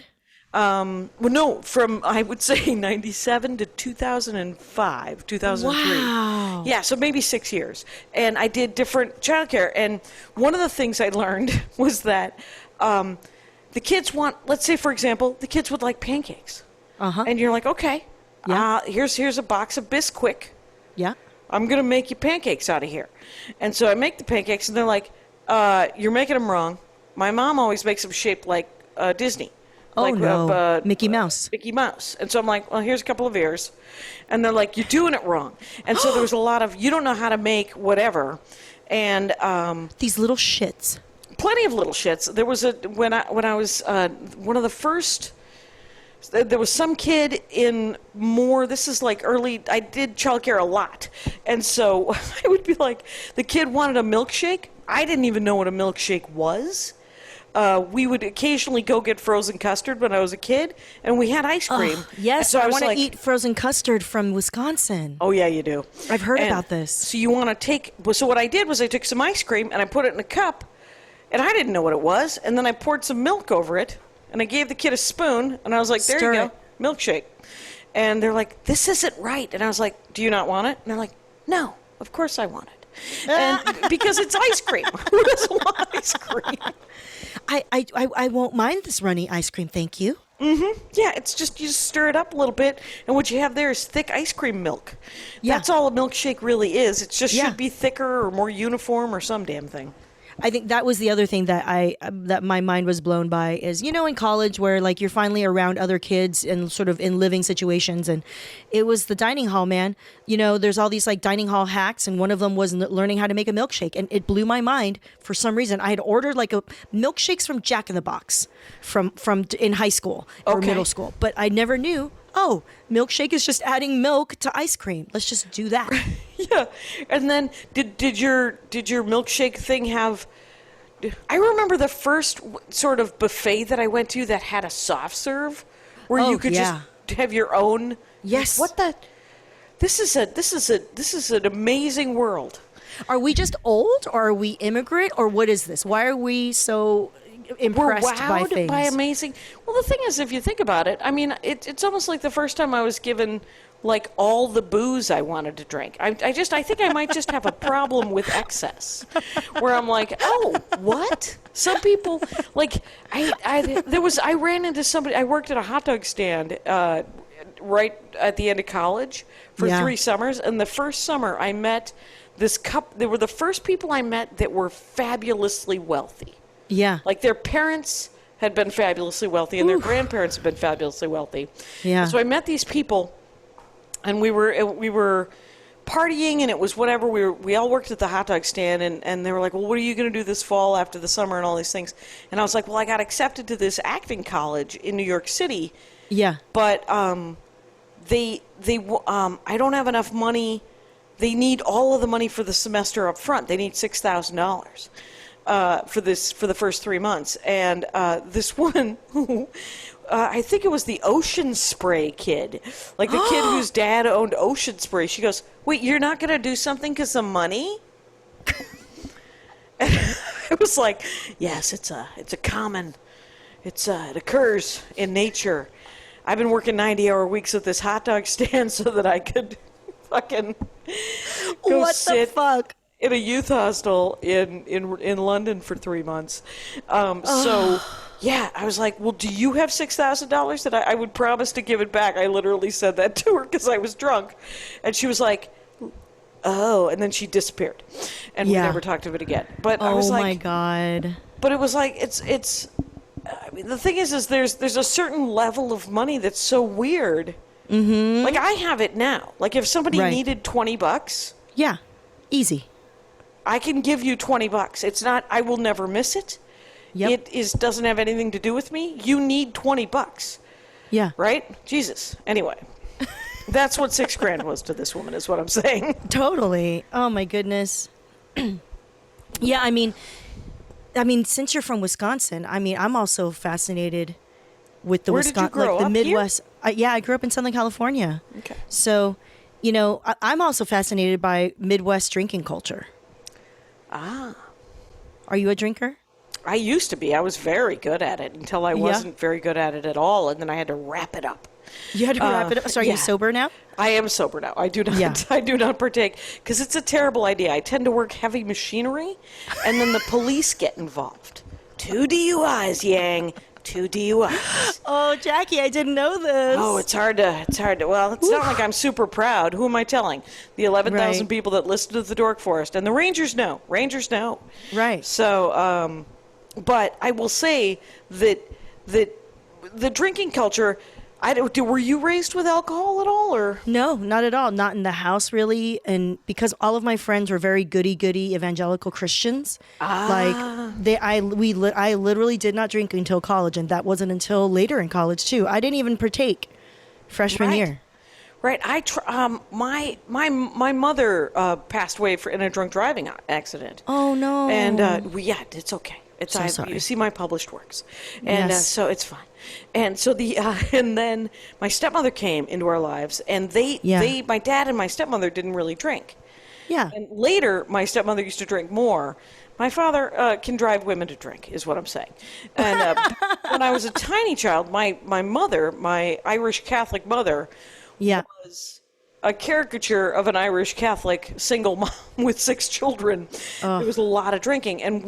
Well, no, from I would say 97 to 2005, 2003. Wow. Yeah, so maybe 6 years. And I did different childcare. And one of the things I learned was that the kids let's say, for example, the kids would like pancakes. Uh-huh. And you're like, okay, Yeah. here's a box of Bisquick. Yeah. I'm going to make you pancakes out of here. And so I make the pancakes, and they're like, you're making them wrong. My mom always makes them shaped like Disney. Oh, Like, no. Mickey Mouse. Mickey Mouse. And so I'm like, well, here's a couple of ears. And they're like, you're doing it wrong. And so there was a lot of, you don't know how to make whatever. And These little shits. plenty of little shits. There was when I was one of the first, there was some kid in this is like early, I did childcare a lot. And so I would be like, the kid wanted a milkshake. I didn't even know what a milkshake was. We would occasionally go get frozen custard when I was a kid, and we had ice cream. Yes, so I was want to like, eat frozen custard from Wisconsin. Oh yeah, you do. I've heard And about this. So you want to so what I did was I took some ice cream and I put it in a cup, and I didn't know what it was, and then I poured some milk over it, and I gave the kid a spoon, and I was like, there Stir you go, it. milkshake. And they're like, this isn't right. And I was like, do you not want it? And they're like, no, of course I want it. And because it's ice cream. Who doesn't want ice cream? I won't mind this runny ice cream, thank you. Yeah, it's just, you just stir it up a little bit, and what you have there is thick ice cream milk. Yeah. That's all a milkshake really is. It just Yeah. should be thicker or more uniform or some damn thing. I think that was the other thing that my mind was blown by is, in college where like you're finally around other kids and sort of in living situations, and it was the dining hall, man. There's all these like dining hall hacks, and one of them was learning how to make a milkshake, and it blew my mind for some reason. I had ordered like milkshakes from Jack in the Box from in high school or Okay. middle school, but I never knew. Oh, milkshake is just adding milk to ice cream. Let's just do that. Yeah, and then did your milkshake thing have? I remember the first sort of buffet that I went to that had a soft serve, where Oh, you could yeah. just have your own. Yes. What the? This is an amazing world. Are we just old, or are we immigrant, or what is this? Why are we so impressed We're by wowed things? by amazing. Well, the thing is, if you think about it, I mean, it's almost like the first time I was given like all the booze I wanted to drink. I think I might just have a problem with excess, where I'm like, oh, what? Some people like I ran into somebody. I worked at a hot dog stand right at the end of college for Yeah. 3 summers, and the first summer I met this couple. They were the first people I met that were fabulously wealthy. Yeah. Like their parents had been fabulously wealthy, and their grandparents had been fabulously wealthy. Yeah. So I met these people, and we were partying, and it was whatever. We all worked at the hot dog stand, and they were like, well, what are you going to do this fall after the summer and all these things? And I was like, well, I got accepted to this acting college in New York City, Yeah. but I don't have enough money. They need all of the money for the semester up front. They need $6,000 for the first 3 months. And this woman who I think it was the Ocean Spray kid, like the kid whose dad owned Ocean Spray. She goes, "Wait, you're not going to do something because of money?" And it was like, yes, it occurs in nature. I've been working 90-hour weeks at this hot dog stand so that I could fucking go What the sit fuck? in a youth hostel in London for 3 months. So, yeah, I was like, well, do you have $6,000 that I would promise to give it back? I literally said that to her because I was drunk. And she was like, oh, and then she disappeared. And we Yeah. never talked of it again. But I was Oh like, my God. But it was like, I mean, the thing is there's a certain level of money that's so weird. Mm-hmm. Like, I have it now. Like, if somebody needed $20, yeah, easy. I can give you $20. It's not, I will never miss it. Yep. It doesn't have anything to do with me. You need $20. Yeah. Right? Jesus. Anyway. That's what $6,000 was to this woman, is what I'm saying. Totally. Oh my goodness. Yeah, I mean, since you're from Wisconsin, I mean, I'm also fascinated with the Wisconsin, grow like the up Midwest. I grew up in Southern California. Okay. So, you know, I'm also fascinated by Midwest drinking culture. Ah. Are you a drinker? I used to be. I was very good at it until I wasn't very good at it at all, and then I had to wrap it up. You had to wrap it up. So are you sober now? I am sober now. I do not. I do not partake because it's a terrible idea. I tend to work heavy machinery, and then the police get involved. 2 DUIs, Yang. 2 DUIs. Oh, Jackie, I didn't know this. Oh, it's hard to. Well, it's not like I'm super proud. Who am I telling? The 11,000 people that listen to the Dork Forest, and the Rangers know. Rangers know. Right. So, but I will say that the drinking culture. Were you raised with alcohol at all, or? No, not at all. Not in the house, really. And because all of my friends were very goody evangelical Christians, like I literally did not drink until college, and that wasn't until later in college too. I didn't even partake freshman year. Right. My mother passed away in a drunk driving accident. Oh no. And it's okay. You see my published works, and so it's fine. And so and then my stepmother came into our lives, and my dad and my stepmother didn't really drink. Yeah. And later, my stepmother used to drink more. My father can drive women to drink, is what I'm saying. And when I was a tiny child, my mother, my Irish Catholic mother, was a caricature of an Irish Catholic single mom with 6 children. There was a lot of drinking, and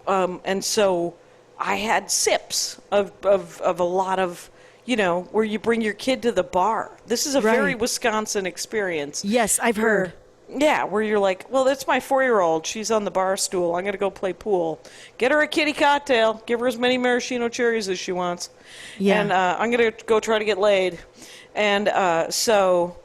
and so I had sips of a lot of, where you bring your kid to the bar. This is a very Wisconsin experience. Yes, I've heard. Yeah, where you're like, well, that's my 4-year-old. She's on the bar stool. I'm going to go play pool. Get her a kitty cocktail. Give her as many maraschino cherries as she wants. Yeah. And I'm going to go try to get laid. And so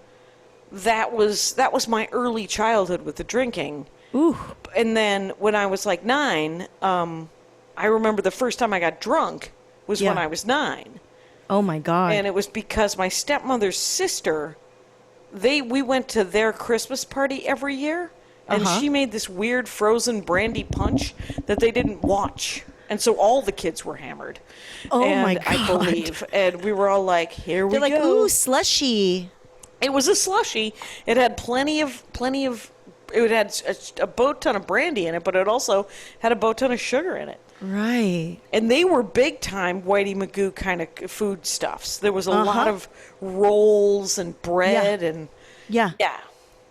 that was my early childhood with the drinking. Ooh. And then when I was like 9, I remember the first time I got drunk was when I was 9. Oh my God. And it was because my stepmother's sister, we went to their Christmas party every year, and she made this weird frozen brandy punch that they didn't watch. And so all the kids were hammered. Oh my God. I believe. And we were all like, here we go. They're like, ooh, slushy. It was a slushy. It had plenty of it had a boat ton of brandy in it, but it also had a boat ton of sugar in it. Right. And they were big time Whitey Magoo kind of food stuffs. There was a lot of rolls and bread and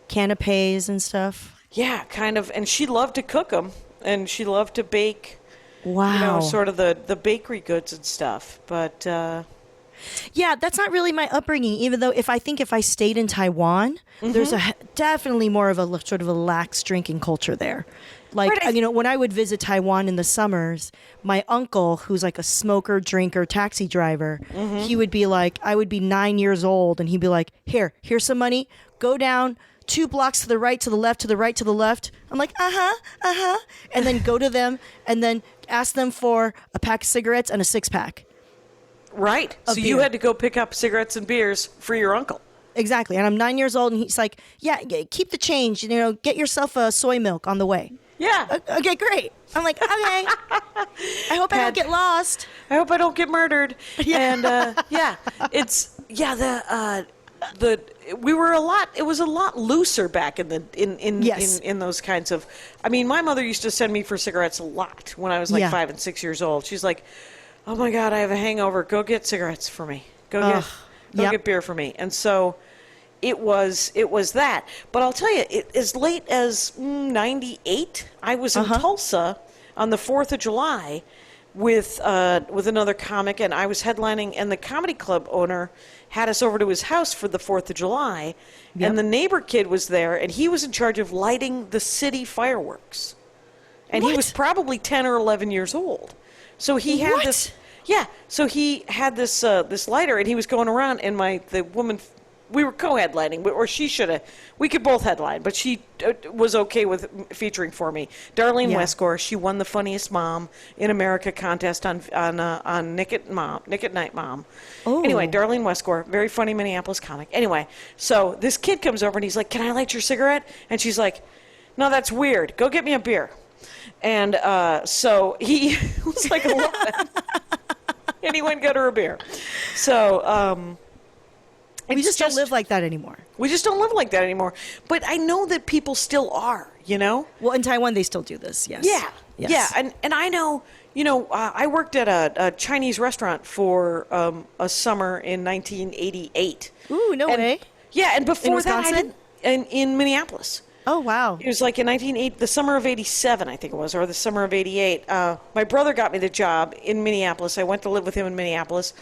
canapes and stuff. Yeah, kind of. And she loved to cook them, and she loved to bake. Wow. Sort of the bakery goods and stuff. But yeah, that's not really my upbringing. Even though if I stayed in Taiwan, there's definitely more of a sort of a lax drinking culture there. Like, when I would visit Taiwan in the summers, my uncle, who's like a smoker, drinker, taxi driver, he would be like, I would be 9 years old, and he'd be like, here's some money, go down 2 blocks to the right, to the left, to the right, to the left. I'm like, and then go to them and then ask them for a pack of cigarettes and a 6-pack. Right. So you had to go pick up cigarettes and beers for your uncle. Exactly. And I'm 9 years old, and he's like, yeah, keep the change, get yourself a soy milk on the way. Yeah. Okay, great. I'm like, okay. I hope I don't get lost. I hope I don't get murdered. Yeah. And we were it was a lot looser back in those kinds of. I mean, my mother used to send me for cigarettes a lot when I was like 5 and 6 years old. She's like, oh my God, I have a hangover. Go get cigarettes for me. Go get beer for me. And so it was that. But I'll tell you, as late as 98, I was in Tulsa on the 4th of July with another comic, and I was headlining, and the comedy club owner had us over to his house for the 4th of July, and the neighbor kid was there, and he was in charge of lighting the city fireworks. and he was probably 10 or 11 years old. So he had this. Yeah. So he had this this lighter, and he was going around, and the woman. We were co-headlining, or she should have. We could both headline, but she was okay with featuring for me. Darlene Westgore, she won the Funniest Mom in America contest on Nick at Night Mom. Oh. Anyway, Darlene Westgore, very funny Minneapolis comic. Anyway, so this kid comes over and he's like, "Can I light your cigarette?" And she's like, "No, that's weird. Go get me a beer." And so he was like, "I love that." And he went and got her a beer. So. We just don't live like that anymore. We just don't live like that anymore. But I know that people still are, you know? Well, in Taiwan, they still do this, yes. Yeah. Yes. Yeah. And I know, I worked at a Chinese restaurant for a summer in 1988. Ooh, no way. Yeah, and before that, Wisconsin? in Minneapolis. Oh, wow. It was like in the summer of 87, I think it was, or the summer of 88. My brother got me the job in Minneapolis. I went to live with him in Minneapolis.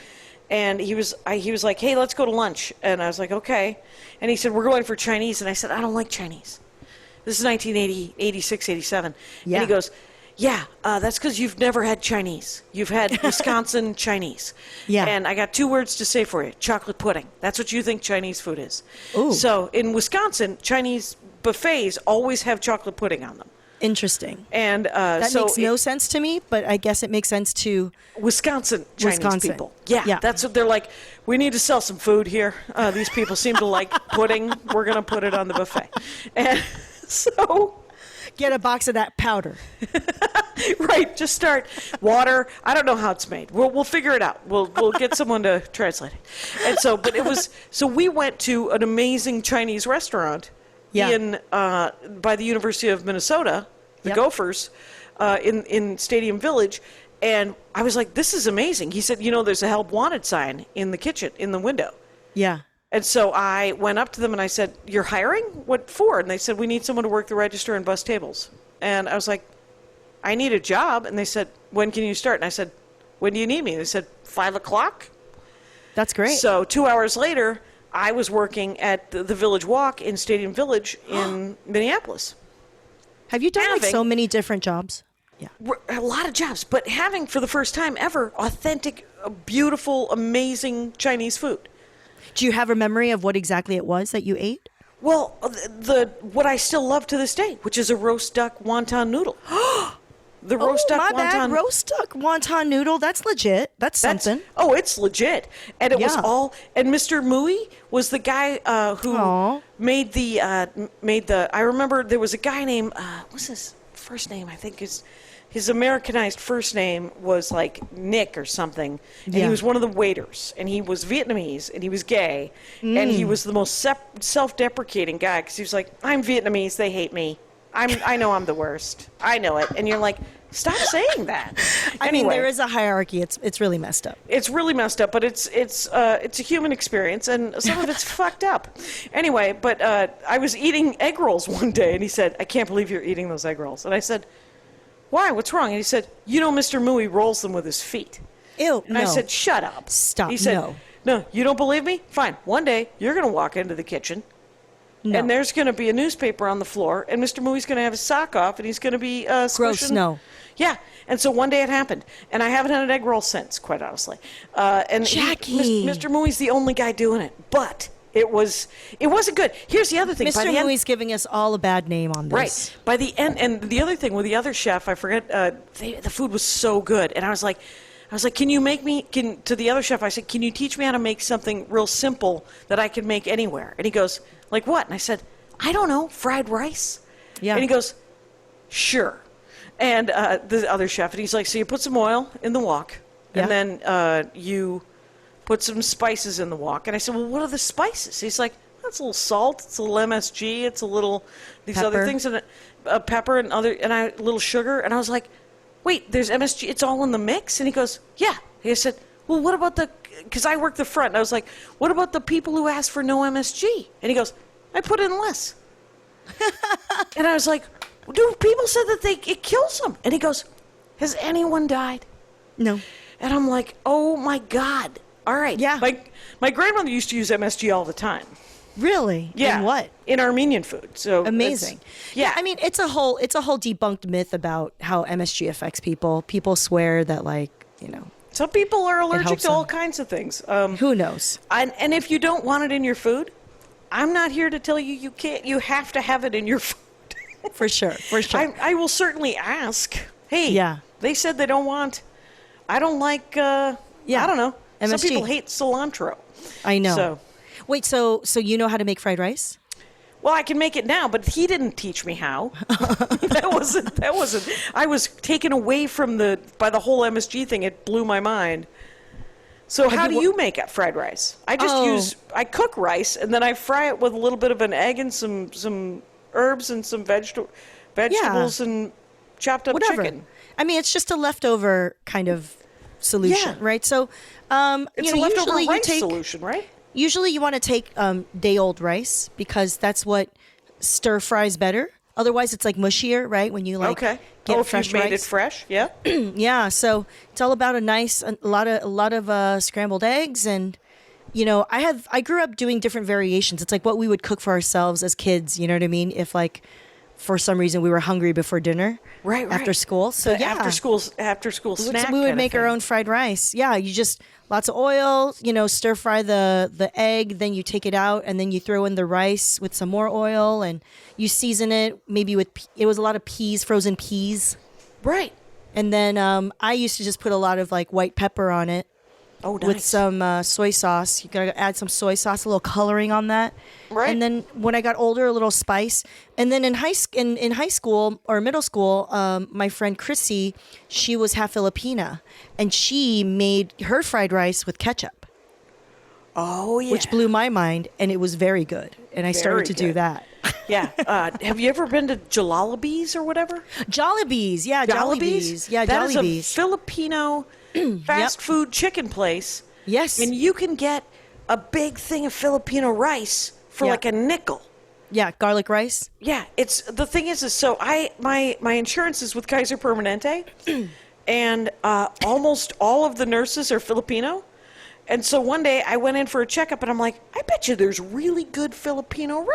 And he was like, "Hey, let's go to lunch." And I was like, "Okay." And he said, "We're going for Chinese." And I said, "I don't like Chinese." This is 1980, 86, 87. Yeah. And he goes, "Yeah, that's because you've never had Chinese. You've had Wisconsin Chinese." Yeah. And I got 2 words to say for you: chocolate pudding. That's what you think Chinese food is. Ooh. So in Wisconsin, Chinese buffets always have chocolate pudding on them. Interesting. And that makes no sense to me, but I guess it makes sense to Wisconsin Chinese people. Yeah. That's what they're like. We need to sell some food here. These people seem to like pudding. We're going to put it on the buffet. And so... Get a box of that powder. Right. Just start. Water. I don't know how it's made. We'll figure it out. We'll get someone to translate it. And so, but it was... So we went to an amazing Chinese restaurant by the University of Minnesota, the Gophers, in Stadium Village, and I was like, "This is amazing." He said, "There's a help wanted sign in the kitchen, in the window." Yeah. And so I went up to them and I said, "You're hiring? What for?" And they said, "We need someone to work the register and bus tables." And I was like, "I need a job." And they said, "When can you start?" And I said, "When do you need me?" And they said, 5 o'clock. That's great. So 2 hours later, I was working at the Village Walk in Stadium Village in Minneapolis. Have you done so many different jobs? Yeah. A lot of jobs, but having for the first time ever authentic, beautiful, amazing Chinese food. Do you have a memory of what exactly it was that you ate? Well, what I still love to this day, which is a roast duck wonton noodle. The roast duck wonton. Bad. Roast duck wonton noodle. That's legit. That's something. Oh, it's legit. And it was all. And Mr. Mui was the guy who made the. I remember there was a guy named. What's his first name? I think his Americanized first name was like Nick or something. And he was one of the waiters. And he was Vietnamese. And he was gay. And he was the most self-deprecating guy because he was like, "I'm Vietnamese. They hate me. I know I'm the worst. I know it." And you're like, stop saying that. I mean, there is a hierarchy. It's really messed up. It's really messed up, but it's a human experience, and some of it's fucked up. Anyway, but I was eating egg rolls one day, and he said, "I can't believe you're eating those egg rolls." And I said, "Why? What's wrong?" And he said, Mr. Mui rolls them with his feet." Ew, and I said, "Shut up." Stop, He said, no, you don't believe me? Fine. One day, you're going to walk into the kitchen, and there's going to be a newspaper on the floor, and Mr. Mui's going to have his sock off, and he's going to be gross. No. Yeah, and so one day it happened, and I haven't had an egg roll since, quite honestly. And Jackie, Mr. Mui's the only guy doing it, but it wasn't good. Here's the other thing. Mr. Mui's giving us all a bad name on this. Right. By the end, and the other thing with the other chef, I forget. The food was so good, and I was like, "Can you make me?" To the other chef, I said, "Can you teach me how to make something real simple that I can make anywhere?" And he goes, "Like what?" And I said, "I don't know, fried rice." Yeah. And he goes, "Sure." And the other chef, and he's like, "So you put some oil in the wok, and then you put some spices in the wok." And I said, "Well, what are the spices?" He's like, "That's a little salt, it's a little MSG, it's a little these pepper. Other things in it, pepper and a little sugar." And I was like, "Wait, there's MSG, it's all in the mix?" And he goes, "Yeah." He said, "Well, what about because I work the front." And I was like, "What about the people who ask for no MSG?" And he goes, "I put in less." And I was like, "Dude, people said that it kills them." And he goes, "Has anyone died?" No. And I'm like, "Oh my God. All right." Yeah. My grandmother used to use MSG all the time. Really? Yeah. In what? In Armenian food. So Amazing. Yeah. I mean, it's a whole debunked myth about how MSG affects people. People swear that, like, some people are allergic helps to all them. kinds of things. Who knows? And if you don't want it in your food, I'm not here to tell you you can't. You have to have it in your food. For sure. I will certainly ask. Hey, Yeah. they said they don't want. I don't like. I don't know. Some MSG. people hate cilantro. I know. So, Wait, so you know how to make fried rice? well, I can make it now, but he didn't teach me how. That wasn't. I was taken away by the whole MSG thing. It blew my mind. So how do you make fried rice? I just I cook rice and then I fry it with a little bit of an egg and some herbs and some vegetables and chopped up Whatever. chicken. I mean, it's just a leftover kind of solution, Yeah. right? So, It's a leftover usually rice solution, right? Usually you want to take day-old rice because that's what stir fries better. Otherwise, it's like mushier, right? When you get if fresh you've made rice. it fresh, yeah. Yeah, so it's all about a lot of scrambled eggs, and I grew up doing different variations. It's like what we would cook for ourselves as kids. You know what I mean? If like for some reason we were hungry before dinner, Right. after school. So The yeah, after school snack. we would kind of make our thing. own fried rice. Yeah, you just lots of oil, stir fry the egg, then you take it out and then you throw in the rice with some more oil and you season it maybe with it was a lot of peas, frozen peas. Right. And then I used to just put a lot of like white pepper on it Oh, nice. with some soy sauce. You gotta add some soy sauce, a little coloring on that. Right. And then when I got older, a little spice. And then in high school or middle school, my friend Chrissy, she was half Filipina, and she made her fried rice with ketchup, Oh, yeah. which blew my mind, and it was very good. And I started to do good. that. Yeah. Have you ever been to Jalapenos or whatever? Jollibees, yeah, Jollibees, yeah, That is a Jollibees. Filipino fast food chicken place. Yes. And you can get a big thing of Filipino rice for Yeah. like a nickel. Yeah, garlic rice. Yeah, it's the thing is so my insurance is with Kaiser Permanente, and almost all of the nurses are Filipino, and so one day I went in for a checkup and I'm like, I bet you there's really good Filipino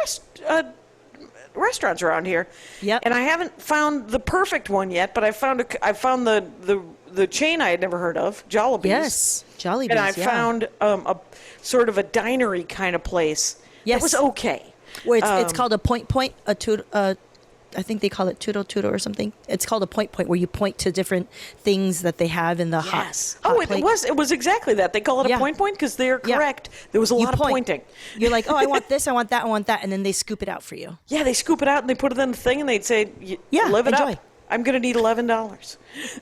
restaurants around here. Yep. And I haven't found the perfect one yet, but I found the chain I had never heard of, Jollibees. Yes, Jollibees. And I yeah. found a sort of a dinery kind of place. Yes. It was okay. Where it's called a point, I think they call it toodle or something. It's called a point where you point to different things that they have in the hot. Oh, plate. it was exactly that. They call it Yeah. a point because they're Yeah. correct. There was a You lot of point. pointing. You're like, oh, I want this, I want that, and then they scoop it out for you. Yeah, they scoop it out and they put it in the thing and they'd say, Yeah, live it enjoy. up. I'm going to need $11.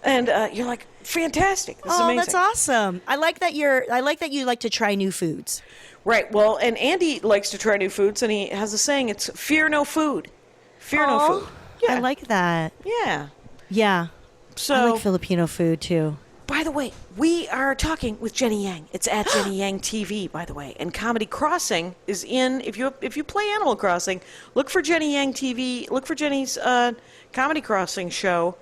And you're like, fantastic. This is Oh, amazing. that's awesome. I like that you like to try new foods. Right. Well, and Andy likes to try new foods and he has a saying, it's fear no food. Fear no Oh, food. Yeah. I like that. Yeah. Yeah. So, I like Filipino food too. by the way, we are talking with Jenny Yang. It's at Jenny Yang TV, by the way. And Comedy Crossing is in. If you play Animal Crossing, look for Jenny Yang TV. Look for Jenny's Comedy Crossing show,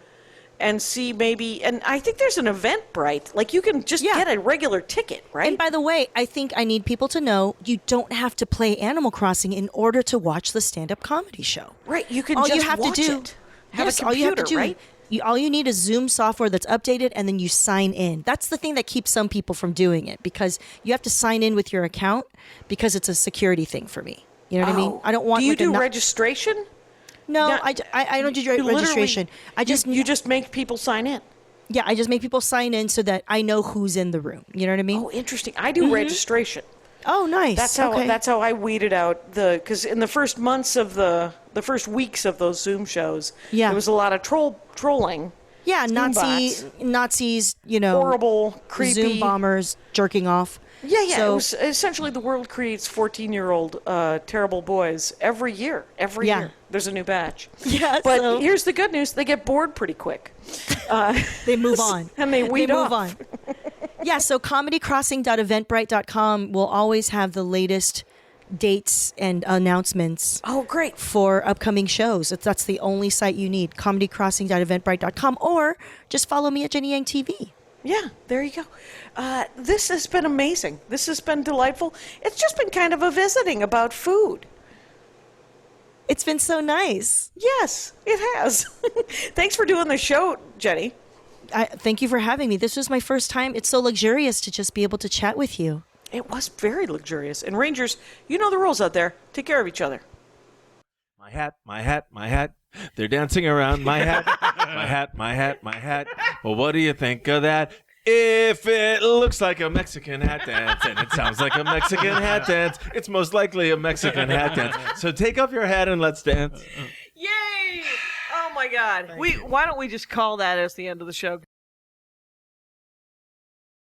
and see maybe. And I think there's an Eventbrite. Like you can just Yeah. get a regular ticket, right? And by the way, I think I need people to know you don't have to play Animal Crossing in order to watch the stand-up comedy show. right. You can all just you have watch to do, it. Have yes, a computer, all you have to do, right? all you need is Zoom software that's updated, and then you sign in. That's the thing that keeps some people from doing it because you have to sign in with your account because it's a security thing for me. You know what I mean? I don't want. Do you like, a do not- registration? No, Yeah. I don't do You literally- registration. I just you just make people sign in. yeah, I just make people sign in so that I know who's in the room. You know what I mean? Oh, interesting. I do registration. Oh, nice. That's how I weeded out because in the first months of the first weeks of those Zoom shows, Yeah. there was a lot of trolling. yeah, Zoom bots. Nazis, Horrible, creepy. Zoom bombers jerking off. Yeah. So, It was essentially the world creates 14-year-old terrible boys every year. Every Yeah. year there's a new batch. Yeah, But so- here's the good news: they get bored pretty quick. they move on. And they weed move off. on. Yeah, so comedycrossing.eventbrite.com will always have the latest dates and announcements Oh, great. for upcoming shows. That's the only site you need, comedycrossing.eventbrite.com, or just follow me at Jenny Yang TV. Yeah, there you go. This has been amazing. This has been delightful. It's just been kind of a visiting about food. It's been so nice. Yes, it has. Thanks for doing the show, Jenny. Thank you for having me. This was my first time. It's so luxurious to just be able to chat with you. It was very luxurious. And Rangers, you know the rules out there. Take care of each other. My hat, my hat, my hat. They're dancing around my hat. My hat, my hat, my hat. Well, what do you think of that? If it looks like a Mexican hat dance and it sounds like a Mexican hat dance, it's most likely a Mexican hat dance. So take off your hat and let's dance. Yay! Oh, my God. Why don't we just call that as the end of the show?